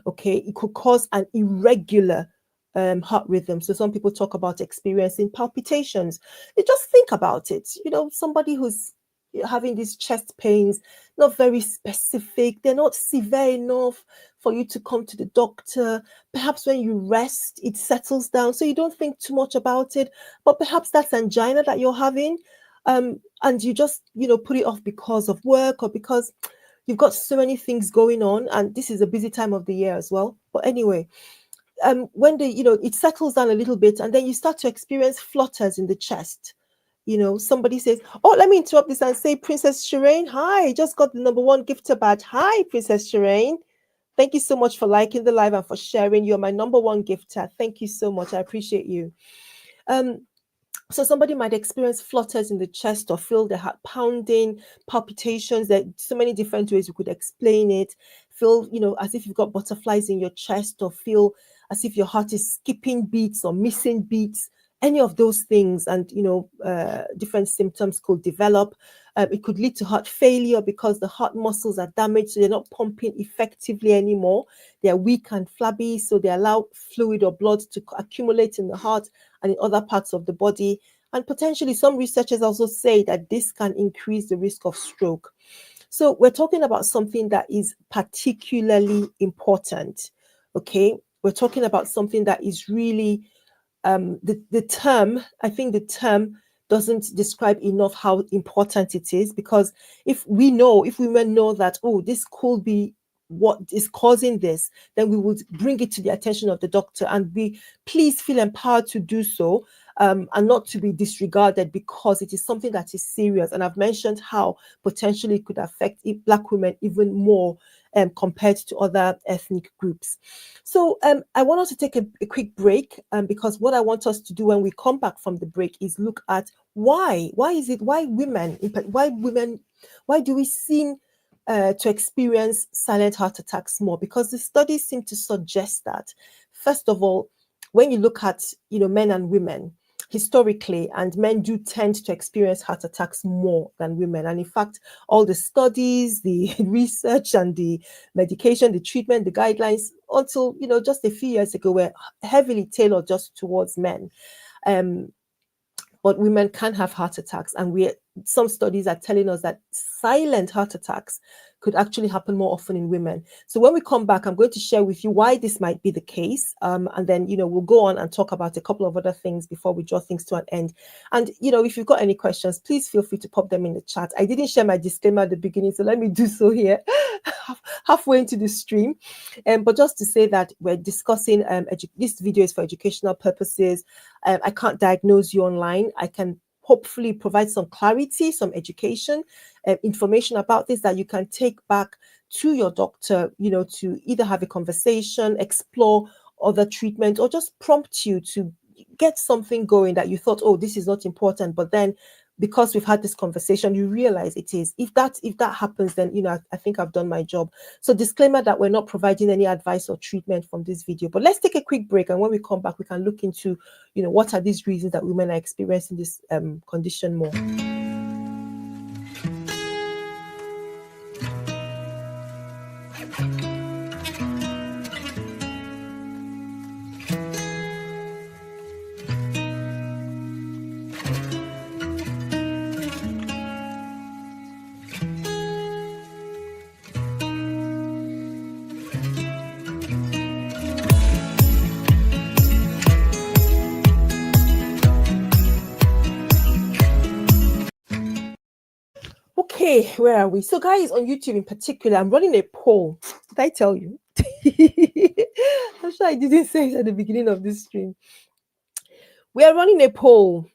Okay, it could cause an irregular heart rhythm. So some people talk about experiencing palpitations. You just think about it. Somebody who's having these chest pains, not very specific, they're not severe enough for you to come to the doctor. Perhaps when you rest, it settles down, so you don't think too much about it. But perhaps that's angina that you're having, and you just put it off because of work, or because you've got so many things going on, and this is a busy time of the year as well. But anyway, when it settles down a little bit, and then you start to experience flutters in the chest. Somebody says, "Oh, let me interrupt this and say, Princess Shireen, hi, just got the #1 gifter badge. Hi, Princess Shireen. Thank you so much for liking the live and for sharing. You're my #1 gifter. Thank you so much. I appreciate you." So somebody might experience flutters in the chest, or feel their heart pounding, palpitations. There are so many different ways we could explain it. Feel, as if you've got butterflies in your chest, or feel as if your heart is skipping beats or missing beats. Any of those things, and different symptoms could develop. It could lead to heart failure, because the heart muscles are damaged, so they're not pumping effectively anymore. They're weak and flabby, so they allow fluid or blood to accumulate in the heart and in other parts of the body. And potentially, some researchers also say that this can increase the risk of stroke. So we're talking about something that is particularly important. Okay, we're talking about something that is really the term, I think the term doesn't describe enough how important it is, because if women know that, oh, this could be what is causing this, then we would bring it to the attention of the doctor, and please feel empowered to do so, and not to be disregarded, because it is something that is serious. And I've mentioned how potentially it could affect Black women even more compared to other ethnic groups. So I want us to take a quick break, because what I want us to do when we come back from the break is look at why do we seem to experience silent heart attacks more? Because the studies seem to suggest that, first of all, when you look at men and women historically, and men do tend to experience heart attacks more than women. And in fact, all the studies, the research, and the medication, the treatment, the guidelines, until just a few years ago, were heavily tailored just towards men. But women can have heart attacks, and some studies are telling us that silent heart attacks could actually happen more often in women. So when we come back, I'm going to share with you why this might be the case, and then we'll go on and talk about a couple of other things before we draw things to an end. And if you've got any questions, please feel free to pop them in the chat. I didn't share my disclaimer at the beginning, so let me do so here, halfway into the stream. But just to say that we're discussing this video is for educational purposes. I can't diagnose you online. I can hopefully provide some clarity, some education, information about this that you can take back to your doctor, to either have a conversation, explore other treatment, or just prompt you to get something going that you thought, oh, this is not important, but then because we've had this conversation, you realize it is. If that happens, then I think I've done my job. So disclaimer that we're not providing any advice or treatment from this video. But let's take a quick break, and when we come back, we can look into what are these reasons that women are experiencing this condition more. Okay, where are we? So guys, on YouTube in particular, I'm running a poll. Did I tell you? I'm sure I didn't say it at the beginning of this stream. We are running a poll.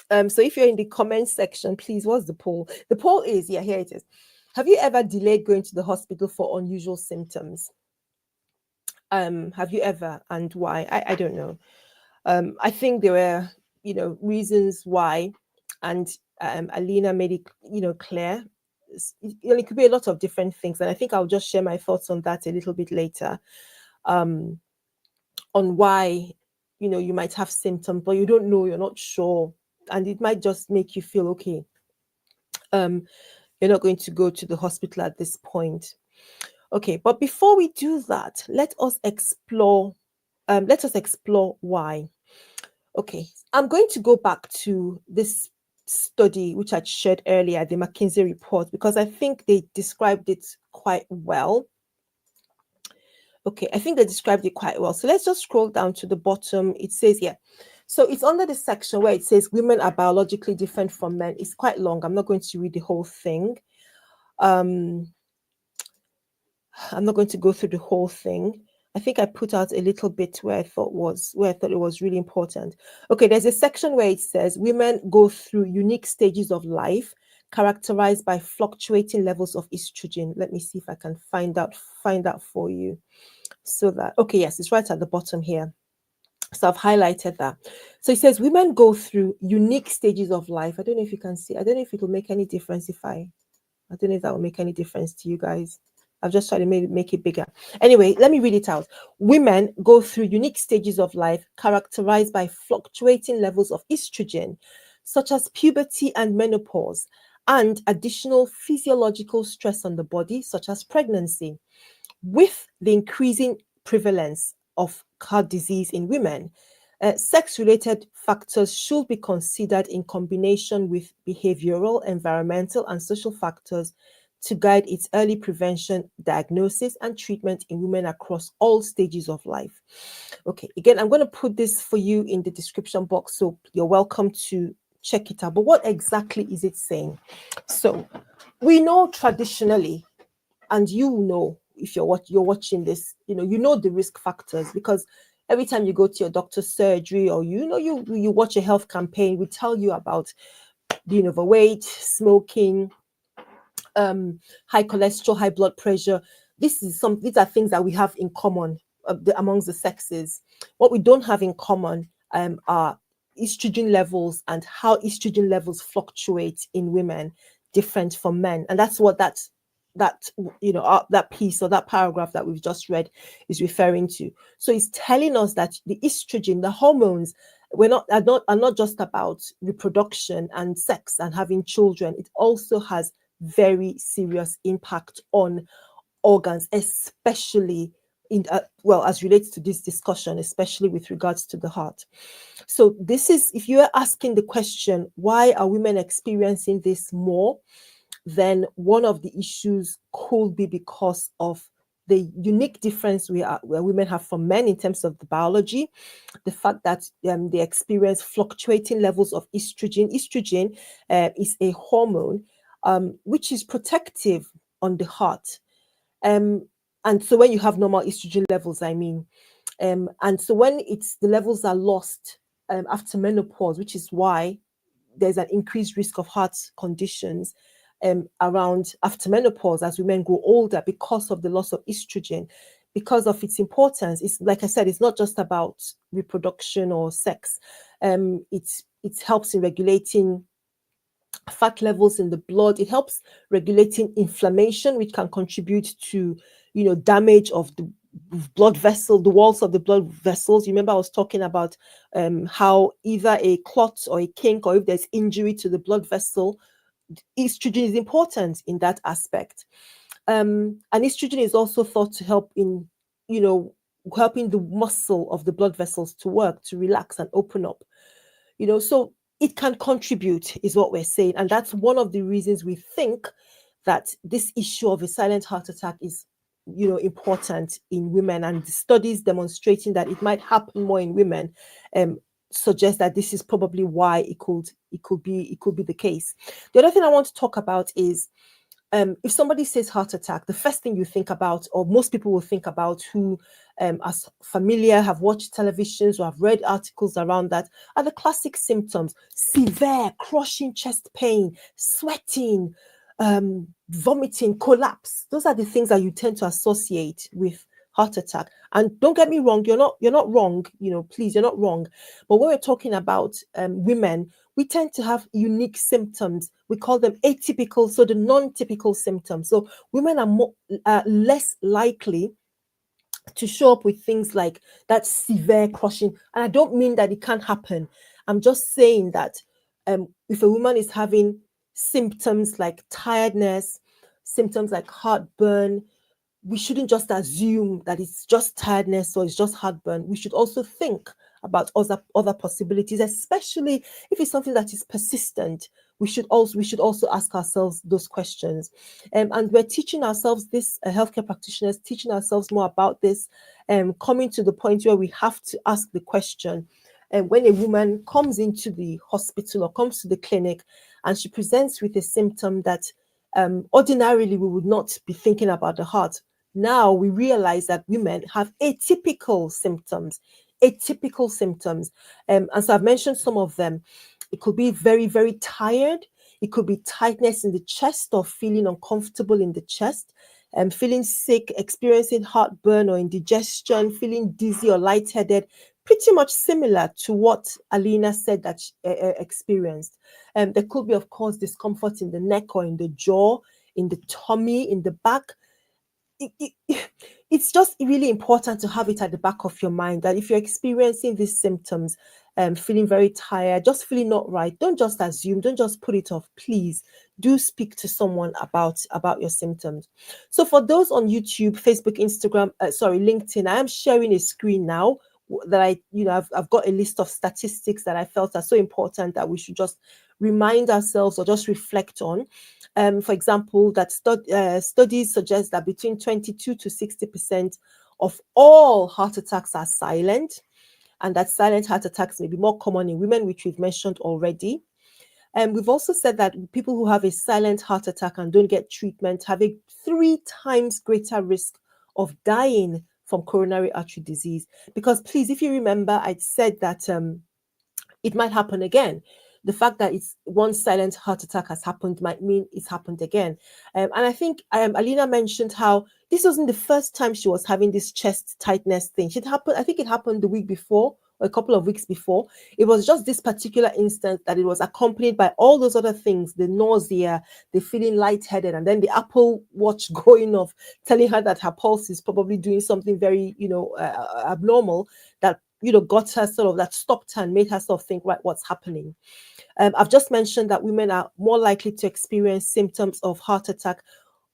So if you're in the comment section, please, what's the poll? The poll is, here it is. Have you ever delayed going to the hospital for unusual symptoms? Have you ever, and why? I don't know. I think there were, reasons why, and Alena made it, clear. It could be a lot of different things, and I think I'll just share my thoughts on that a little bit later, on why, you might have symptoms, but you don't know, you're not sure, and it might just make you feel okay. You're not going to go to the hospital at this point. Okay, but before we do that, let us explore why. Okay, I'm going to go back to this study which I shared earlier, the McKinsey report, because I think they described it quite well. Okay, I think they described it quite well. So let's just scroll down to the bottom. It says here, so it's under the section where it says women are biologically different from men. It's quite long. I'm not going to read the whole thing. I'm not going to go through the whole thing. I think I put out a little bit where I thought it was really important. Okay, there's a section where it says women go through unique stages of life characterized by fluctuating levels of estrogen. Let me see if I can find that for you. So that, okay, yes, it's right at the bottom here. So I've highlighted that. So it says women go through unique stages of life. I don't know if you can see. I don't know if it will make any difference I don't know if that will make any difference to you guys. I've just tried to make it bigger. Anyway, let me read it out. Women go through unique stages of life characterized by fluctuating levels of estrogen, such as puberty and menopause, and additional physiological stress on the body, such as pregnancy. With the increasing prevalence of heart disease in women, sex-related factors should be considered in combination with behavioral, environmental, and social factors to guide its early prevention, diagnosis, and treatment in women across all stages of life. Okay, again, I'm going to put this for you in the description box, so you're welcome to check it out. But what exactly is it saying? So we know traditionally, and if you're watching this, you know the risk factors, because every time you go to your doctor's surgery, or you watch a health campaign, we tell you about being overweight, smoking, high cholesterol, high blood pressure. These are things that we have in common amongst the sexes. What we don't have in common are estrogen levels and how estrogen levels fluctuate in women different from men, and that's what that piece or that paragraph that we've just read is referring to. So it's telling us that the estrogen, the hormones, are not just about reproduction and sex and having children. It also has very serious impact on organs, especially as relates to this discussion, especially with regards to the heart. So this is, if you are asking the question, why are women experiencing this more, then one of the issues could be because of the unique difference where women have from men in terms of the biology, the fact that they experience fluctuating levels of estrogen. Estrogen is a hormone which is protective on the heart. And so when you have normal estrogen levels, and so when the levels are lost after menopause, which is why there's an increased risk of heart conditions around after menopause as women grow older, because of the loss of estrogen, because of its importance. It's, like I said, it's not just about reproduction or sex. It helps in regulating fat levels in the blood. It helps regulating inflammation, which can contribute to damage of the blood vessel, the walls of the blood vessels. You remember I was talking about how either a clot or a kink, or if there's injury to the blood vessel, estrogen is important in that aspect. And estrogen is also thought to help in helping the muscle of the blood vessels to work, to relax and open up. So it can contribute, is what we're saying. And that's one of the reasons we think that this issue of a silent heart attack is important in women, and the studies demonstrating that it might happen more in women suggest that this is probably why it could be the case. The other thing I want to talk about is if somebody says heart attack, the first thing you think about, or most people will think about, who are familiar, have watched televisions or have read articles around that, are the classic symptoms: severe crushing chest pain, sweating, vomiting, collapse. Those are the things that you tend to associate with heart attack. And don't get me wrong, you're not wrong, please, you're not wrong. But when we're talking about women, we tend to have unique symptoms. We call them atypical, so the non-typical symptoms. So women are less likely to show up with things like that severe crushing. And I don't mean that it can't happen. I'm just saying that if a woman is having symptoms like tiredness, symptoms like heartburn, we shouldn't just assume that it's just tiredness or it's just heartburn. We should also think about other possibilities, especially if it's something that is persistent. We should also ask ourselves those questions, and we're teaching ourselves this. Healthcare practitioners teaching ourselves more about this, coming to the point where we have to ask the question. And when a woman comes into the hospital or comes to the clinic, and she presents with a symptom that ordinarily we would not be thinking about the heart, now we realize that women have atypical symptoms. Atypical symptoms. And so I've mentioned some of them. It could be very, very tired. It could be tightness in the chest or feeling uncomfortable in the chest, feeling sick, experiencing heartburn or indigestion, feeling dizzy or lightheaded, pretty much similar to what Alena said that she experienced. There could be, of course, discomfort in the neck or in the jaw, in the tummy, in the back. It's just really important to have it at the back of your mind that if you're experiencing these symptoms, feeling very tired, just feeling not right, don't just assume, don't just put it off. Please do speak to someone about your symptoms. So for those on YouTube, Facebook, Instagram, LinkedIn, I am sharing a screen now that I've got a list of statistics that I felt are so important that we should just remind ourselves or just reflect on. For example, that studies suggest that between 22 to 60% of all heart attacks are silent, and that silent heart attacks may be more common in women, which we've mentioned already. And we've also said that people who have a silent heart attack and don't get treatment have a 3 times greater risk of dying from coronary artery disease. Because please, if you remember, I said that it might happen again. The fact that it's one silent heart attack has happened might mean it's happened again. And I think Alena mentioned how this wasn't the first time she was having this chest tightness thing. I think it happened the week before or a couple of weeks before. It was just this particular instance that it was accompanied by all those other things, the nausea, the feeling lightheaded, and then the Apple Watch going off, telling her that her pulse is probably doing something very, abnormal, that got her sort of, that stopped her and made her sort of think, right, what's happening? I've just mentioned that women are more likely to experience symptoms of heart attack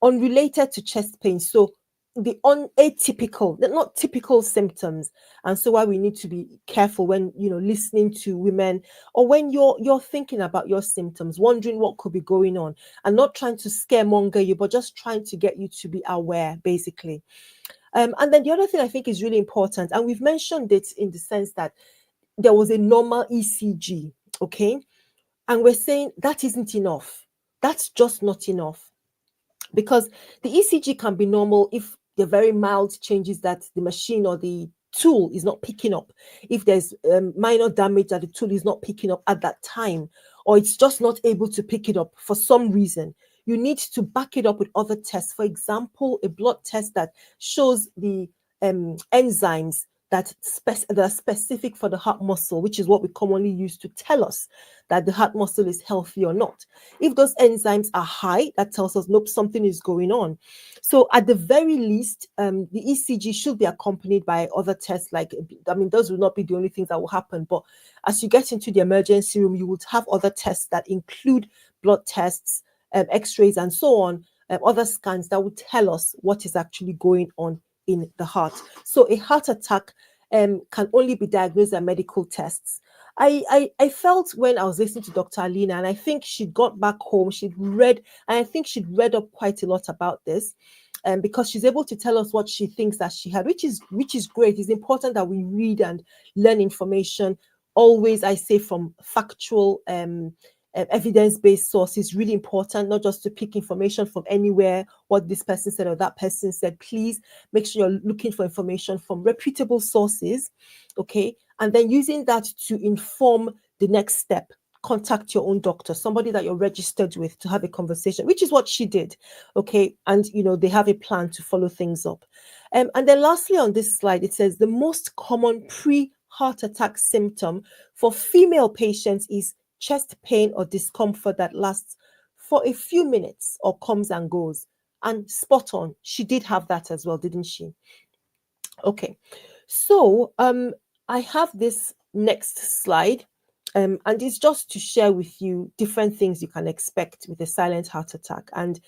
unrelated to chest pain. So the atypical, not typical symptoms. And so why we need to be careful when, listening to women, or when you're thinking about your symptoms, wondering what could be going on, and not trying to scaremonger you, but just trying to get you to be aware, basically. And then the other thing I think is really important, and we've mentioned it in the sense that there was a normal ECG, okay? And we're saying that isn't enough. That's just not enough. Because the ECG can be normal if there are very mild changes that the machine or the tool is not picking up. If there's minor damage that the tool is not picking up at that time, or it's just not able to pick it up for some reason, you need to back it up with other tests. For example, a blood test that shows the enzymes that are specific for the heart muscle, which is what we commonly use to tell us that the heart muscle is healthy or not. If those enzymes are high, that tells us, nope, something is going on. So at the very least, the ECG should be accompanied by other tests. Those will not be the only things that will happen. But as you get into the emergency room, you would have other tests that include blood tests, x-rays, and so on, other scans that would tell us what is actually going on in the heart. So a heart attack can only be diagnosed by medical tests. I felt when I was listening to Dr. Alena, and I think she got back home, she'd read, and I think she'd read up quite a lot about this, because she's able to tell us what she thinks that she had, which is great. It's important that we read and learn information. Always, I say, from factual evidence-based sources, really important, not just to pick information from anywhere, what this person said or that person said. Please make sure you're looking for information from reputable sources, okay? And then using that to inform the next step. Contact your own doctor, somebody that you're registered with, to have a conversation, which is what she did, okay? And, they have a plan to follow things up. And then lastly on this slide, it says the most common pre-heart attack symptom for female patients is chest pain or discomfort that lasts for a few minutes or comes and goes. And spot on, she did have that as well, didn't she? Okay, so I have this next slide, and it's just to share with you different things you can expect with a silent heart attack. And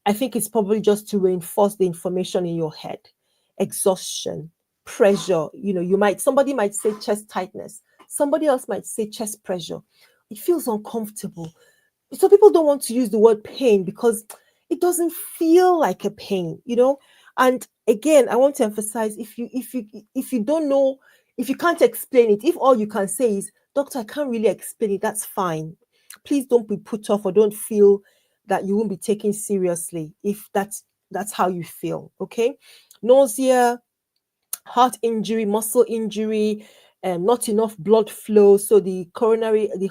I think it's probably just to reinforce the information in your head. Exhaustion, pressure, somebody might say chest tightness, somebody else might say chest pressure. It feels uncomfortable. So people don't want to use the word pain because it doesn't feel like a pain. And again, I want to emphasize, if you don't know, if you can't explain it, if all you can say is, doctor, I can't really explain it, that's fine. Please don't be put off, or don't feel that you won't be taken seriously if that's how you feel. Okay, nausea, heart injury, muscle injury, not enough blood flow. So the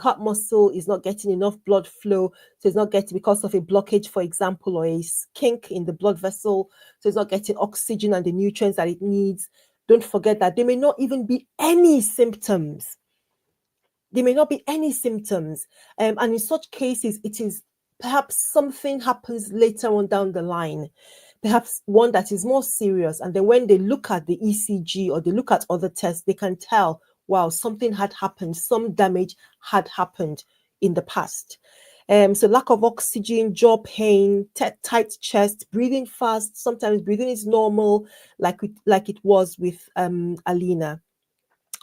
heart muscle is not getting enough blood flow. So it's not getting, because of a blockage, for example, or a kink in the blood vessel. So it's not getting oxygen and the nutrients that it needs. Don't forget that there may not even be any symptoms. There may not be any symptoms. And in such cases, it is perhaps something happens later on down the line, perhaps one that is more serious. And then when they look at the ECG or they look at other tests, they can tell, wow, something had happened, some damage had happened in the past. So lack of oxygen, jaw pain, tight chest, breathing fast. Sometimes breathing is normal, like it was with Alena.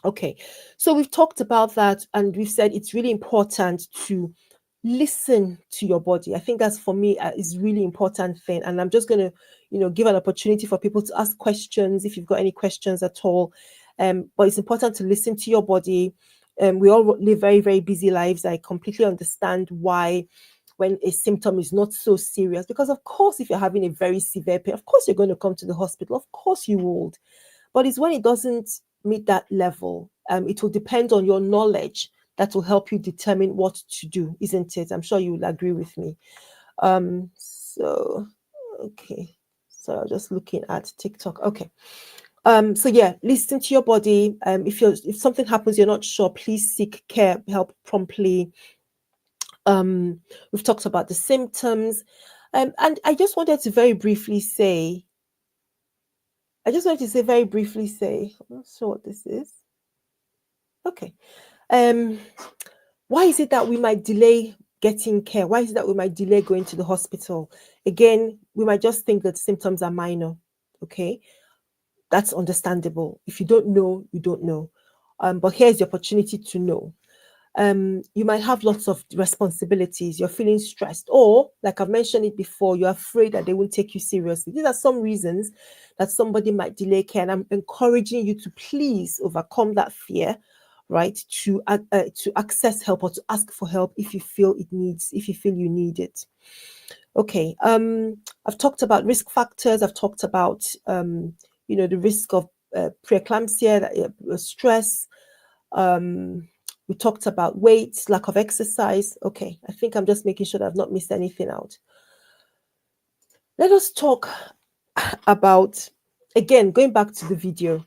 Okay, so we've talked about that, and we've said it's really important to listen to your body. I think that's, for me, is really important thing. And I'm just going to, give an opportunity for people to ask questions if you've got any questions at all. But it's important to listen to your body. We all live very, very busy lives. I completely understand why, when a symptom is not so serious, because of course, if you're having a very severe pain, of course you're going to come to the hospital. Of course you would. But it's when it doesn't meet that level, it will depend on your knowledge that will help you determine what to do, isn't it? I'm sure you will agree with me. So, okay. So I'm just looking at TikTok. Okay. So yeah, listen to your body. If something happens, you're not sure, please seek care, help promptly. We've talked about the symptoms. And I just wanted to very briefly say, I'm not sure what this is. Okay. Why is it that we might delay getting care? Why is it that we might delay going to the hospital? Again, we might just think that symptoms are minor. Okay. That's understandable. If you don't know, you don't know. But here's the opportunity to know. You might have lots of responsibilities, you're feeling stressed, or like I've mentioned it before, you're afraid that they won't take you seriously. These are some reasons that somebody might delay care, and I'm encouraging you to please overcome that fear, right? To access help, or to ask for help if you feel you need it. Okay. I've talked about risk factors. I've talked about the risk of preeclampsia, stress. We talked about weight, lack of exercise. Okay, I think I'm just making sure that I've not missed anything out. Let us talk about, again, going back to the video.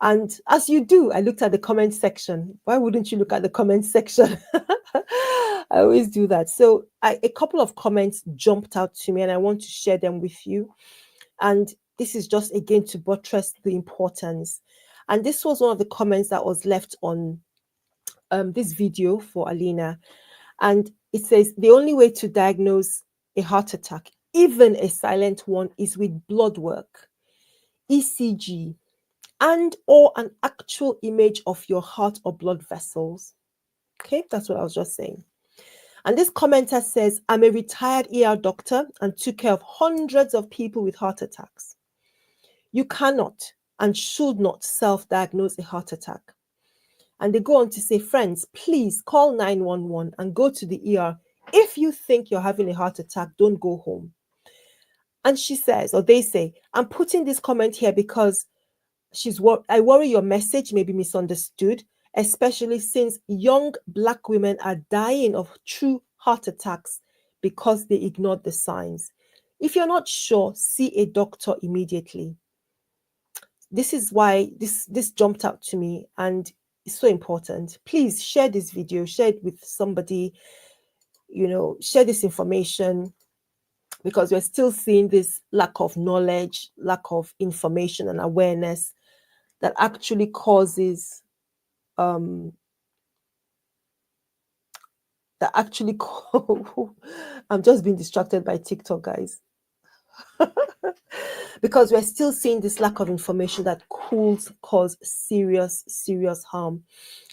And as you do, I looked at the comment section. Why wouldn't you look at the comment section? I always do that. So a couple of comments jumped out to me, and I want to share them with you. And this is just, again, to buttress the importance. And this was one of the comments that was left on this video for Alena. And it says, the only way to diagnose a heart attack, even a silent one, is with blood work, ECG, and or an actual image of your heart or blood vessels. Okay, that's what I was just saying. And this commenter says, I'm a retired ER doctor and took care of hundreds of people with heart attacks. You cannot and should not self-diagnose a heart attack. And they go on to say, friends, please call 911 and go to the ER. If you think you're having a heart attack, don't go home. And she says, or they say, I'm putting this comment here because I worry your message may be misunderstood, especially since young Black women are dying of true heart attacks because they ignored the signs. If you're not sure, see a doctor immediately. This is why this jumped out to me, and it's so important. Please share this video, share it with somebody, share this information, because we're still seeing this lack of knowledge, lack of information and awareness that actually causes um that actually I'm just being distracted by TikTok, guys. Because we're still seeing this lack of information that could cause serious harm.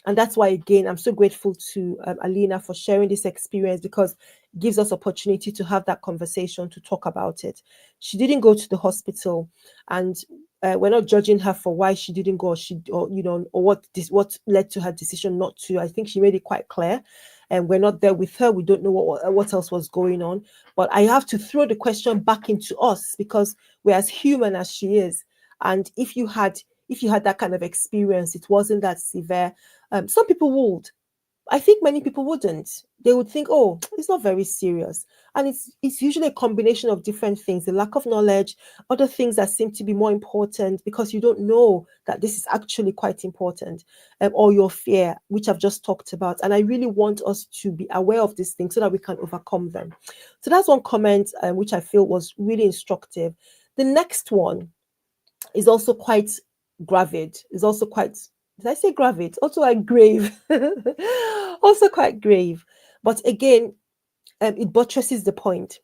And that's why, again, I'm so grateful to Alena for sharing this experience, because it gives us opportunity to have that conversation, to talk about it. She didn't go to the hospital, and we're not judging her for why she didn't go, or what led to her decision not to. I think she made it quite clear, and we're not there with her. We don't know what else was going on. But I have to throw the question back into us, because we're as human as she is. And if you had that kind of experience, it wasn't that severe. Some people would. I think many people wouldn't. They would think, oh, it's not very serious. And it's usually a combination of different things, the lack of knowledge, other things that seem to be more important because you don't know that this is actually quite important, or your fear, which I've just talked about. And I really want us to be aware of these things so that we can overcome them. So that's one comment which I feel was really instructive. The next one is also quite gravid. Is also quite, did I say gravid? Also like grave. Also quite grave. But again, it buttresses the point.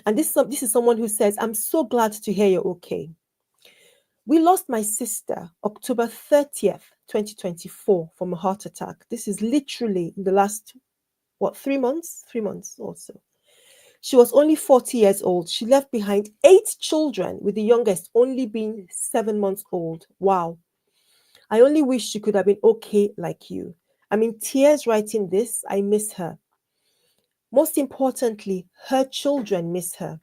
And this is someone who says, I'm so glad to hear you're okay. We lost my sister October 30th, 2024 from a heart attack. This is literally in the last, 3 months? 3 months or so. She was only 40 years old. She left behind 8 children, with the youngest only being 7 months old. Wow. I only wish she could have been okay like you. I'm in tears writing this. I miss her. Most importantly, her children miss her.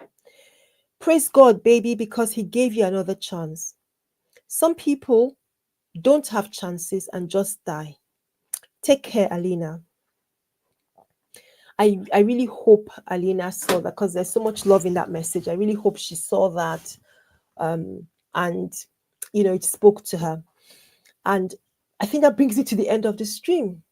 Praise God, baby, because He gave you another chance. Some people don't have chances and just die. Take care, Alena. I really hope Alena saw that, because there's so much love in that message. I really hope she saw that, and it spoke to her. And I think that brings it to the end of the stream.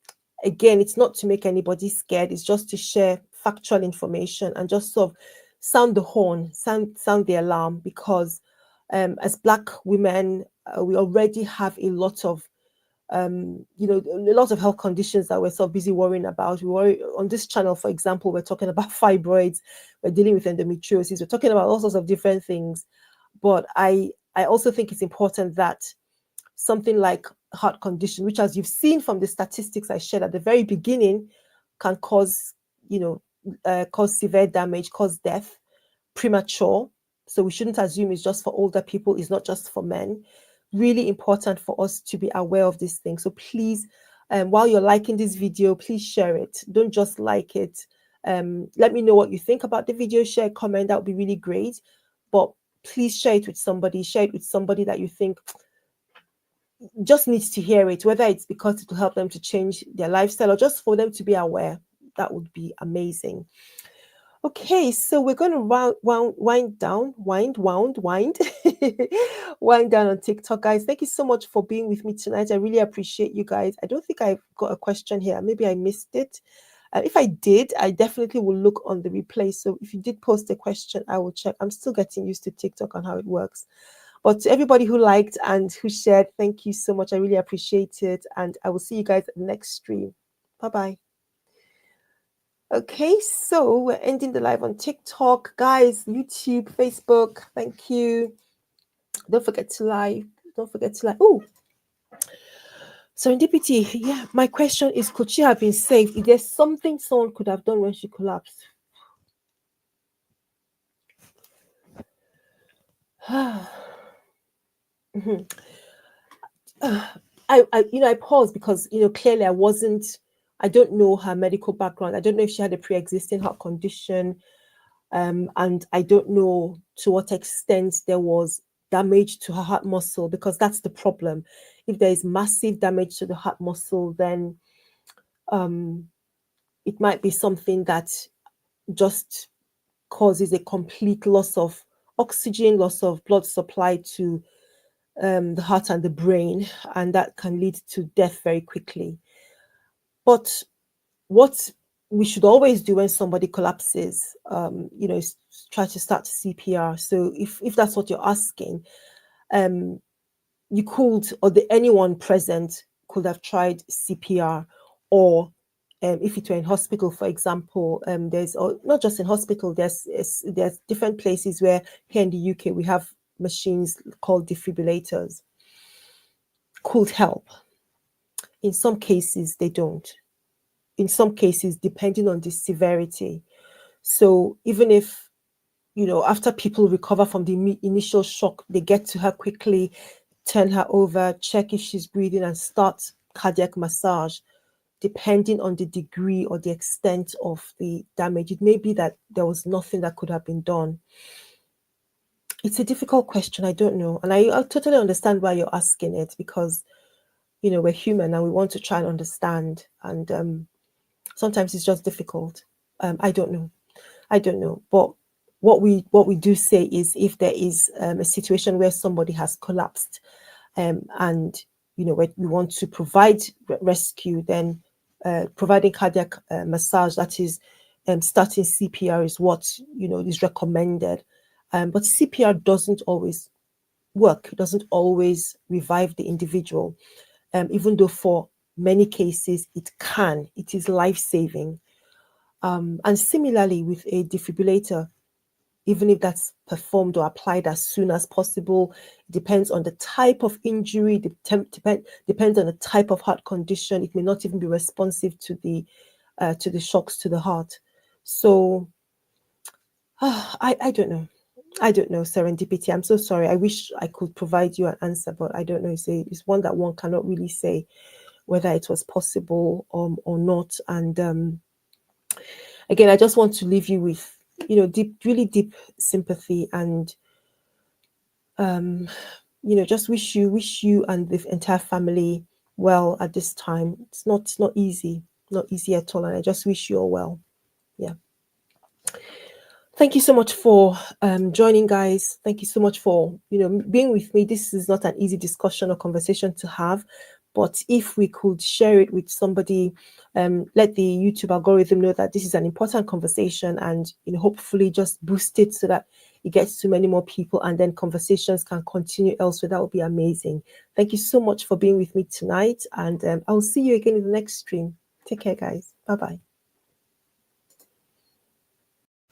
Again, it's not to make anybody scared. It's just to share factual information and just sort of sound the horn, sound the alarm, because as Black women, we already have a lot of a lot of health conditions that we're so busy worrying about. We worry on this channel, for example, we're talking about fibroids, we're dealing with endometriosis, we're talking about all sorts of different things. But I also think it's important that something like heart condition, which, as you've seen from the statistics I shared at the very beginning, can cause cause severe damage, cause death, premature. So we shouldn't assume it's just for older people. It's not just for men. Really important for us to be aware of these things. So please, while you're liking this video, please share it. Don't just like it. Let me know what you think about the video. Share a comment. That would be really great. But please share it with somebody. Share it with somebody that you think just needs to hear it, whether it's because it will help them to change their lifestyle or just for them to be aware. That would be amazing. Okay, so we're going to wind down wind down on TikTok, guys. Thank you so much for being with me tonight. I really appreciate you guys. I don't think I've got a question here. Maybe I missed it. If I did, I definitely will look on the replay. So if you did post a question, I will check. I'm still getting used to TikTok and how it works. But to everybody who liked and who shared, thank you so much. I really appreciate it. And I will see you guys at the next stream. Bye-bye. Okay, so we're ending the live on TikTok. Guys, YouTube, Facebook, thank you. Don't forget to like. Oh, serendipity. Yeah, my question is, could she have been saved? Is there something someone could have done when she collapsed? I paused because clearly I don't know her medical background. I don't know if she had a pre-existing heart condition, and I don't know to what extent there was damage to her heart muscle, because that's the problem. If there is massive damage to the heart muscle, then it might be something that just causes a complete loss of oxygen, loss of blood supply to the heart and the brain, and that can lead to death very quickly. But what we should always do when somebody collapses, is try to start CPR. So if that's what you're asking, you could, or anyone present could have tried CPR, or if it were in hospital, for example, there's, or not just in hospital, there's different places where here in the UK we have machines called defibrillators, could help. In some cases, they don't. In some cases, depending on the severity. So even if, after people recover from the initial shock, they get to her quickly, turn her over, check if she's breathing, and start cardiac massage, depending on the degree or the extent of the damage. It may be that there was nothing that could have been done. It's a difficult question. I don't know. And I totally understand why you're asking it, because, we're human and we want to try and understand. And sometimes it's just difficult. I don't know. But what we do say is, if there is a situation where somebody has collapsed, and we want to provide rescue, then providing cardiac massage, that is starting CPR, is what is recommended. But CPR doesn't always work. It doesn't always revive the individual, even though for many cases it can. It is life-saving. And similarly with a defibrillator, even if that's performed or applied as soon as possible, it depends on the type of injury, depends on the type of heart condition. It may not even be responsive to the shocks to the heart. So I don't know. Serendipity. I'm so sorry. I wish I could provide you an answer, but I don't know. It's one that one cannot really say whether it was possible or not. And again, I just want to leave you with really deep sympathy, and just wish you and the entire family well at this time. It's not easy at all, and I just wish you all well. Yeah. Thank you so much for joining, guys. Thank you so much for being with me. This is not an easy discussion or conversation to have, but if we could share it with somebody, let the YouTube algorithm know that this is an important conversation, and hopefully just boost it so that it gets to many more people, and then conversations can continue elsewhere. That would be amazing. Thank you so much for being with me tonight, and I'll see you again in the next stream. Take care, guys. Bye-bye.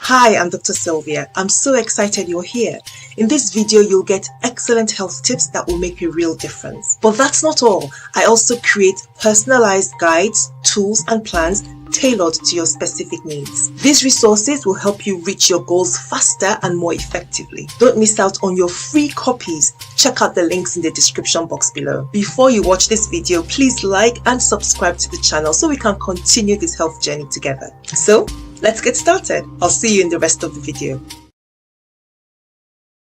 Hi, I'm Dr. Sylvia. I'm so excited you're here. In this video, you'll get excellent health tips that will make a real difference. But that's not all. I also create personalized guides, tools, and plans tailored to your specific needs. These resources will help you reach your goals faster and more effectively. Don't miss out on your free copies. Check out the links in the description box below. Before you watch this video, please like and subscribe to the channel so we can continue this health journey together. So, let's get started. I'll see you in the rest of the video.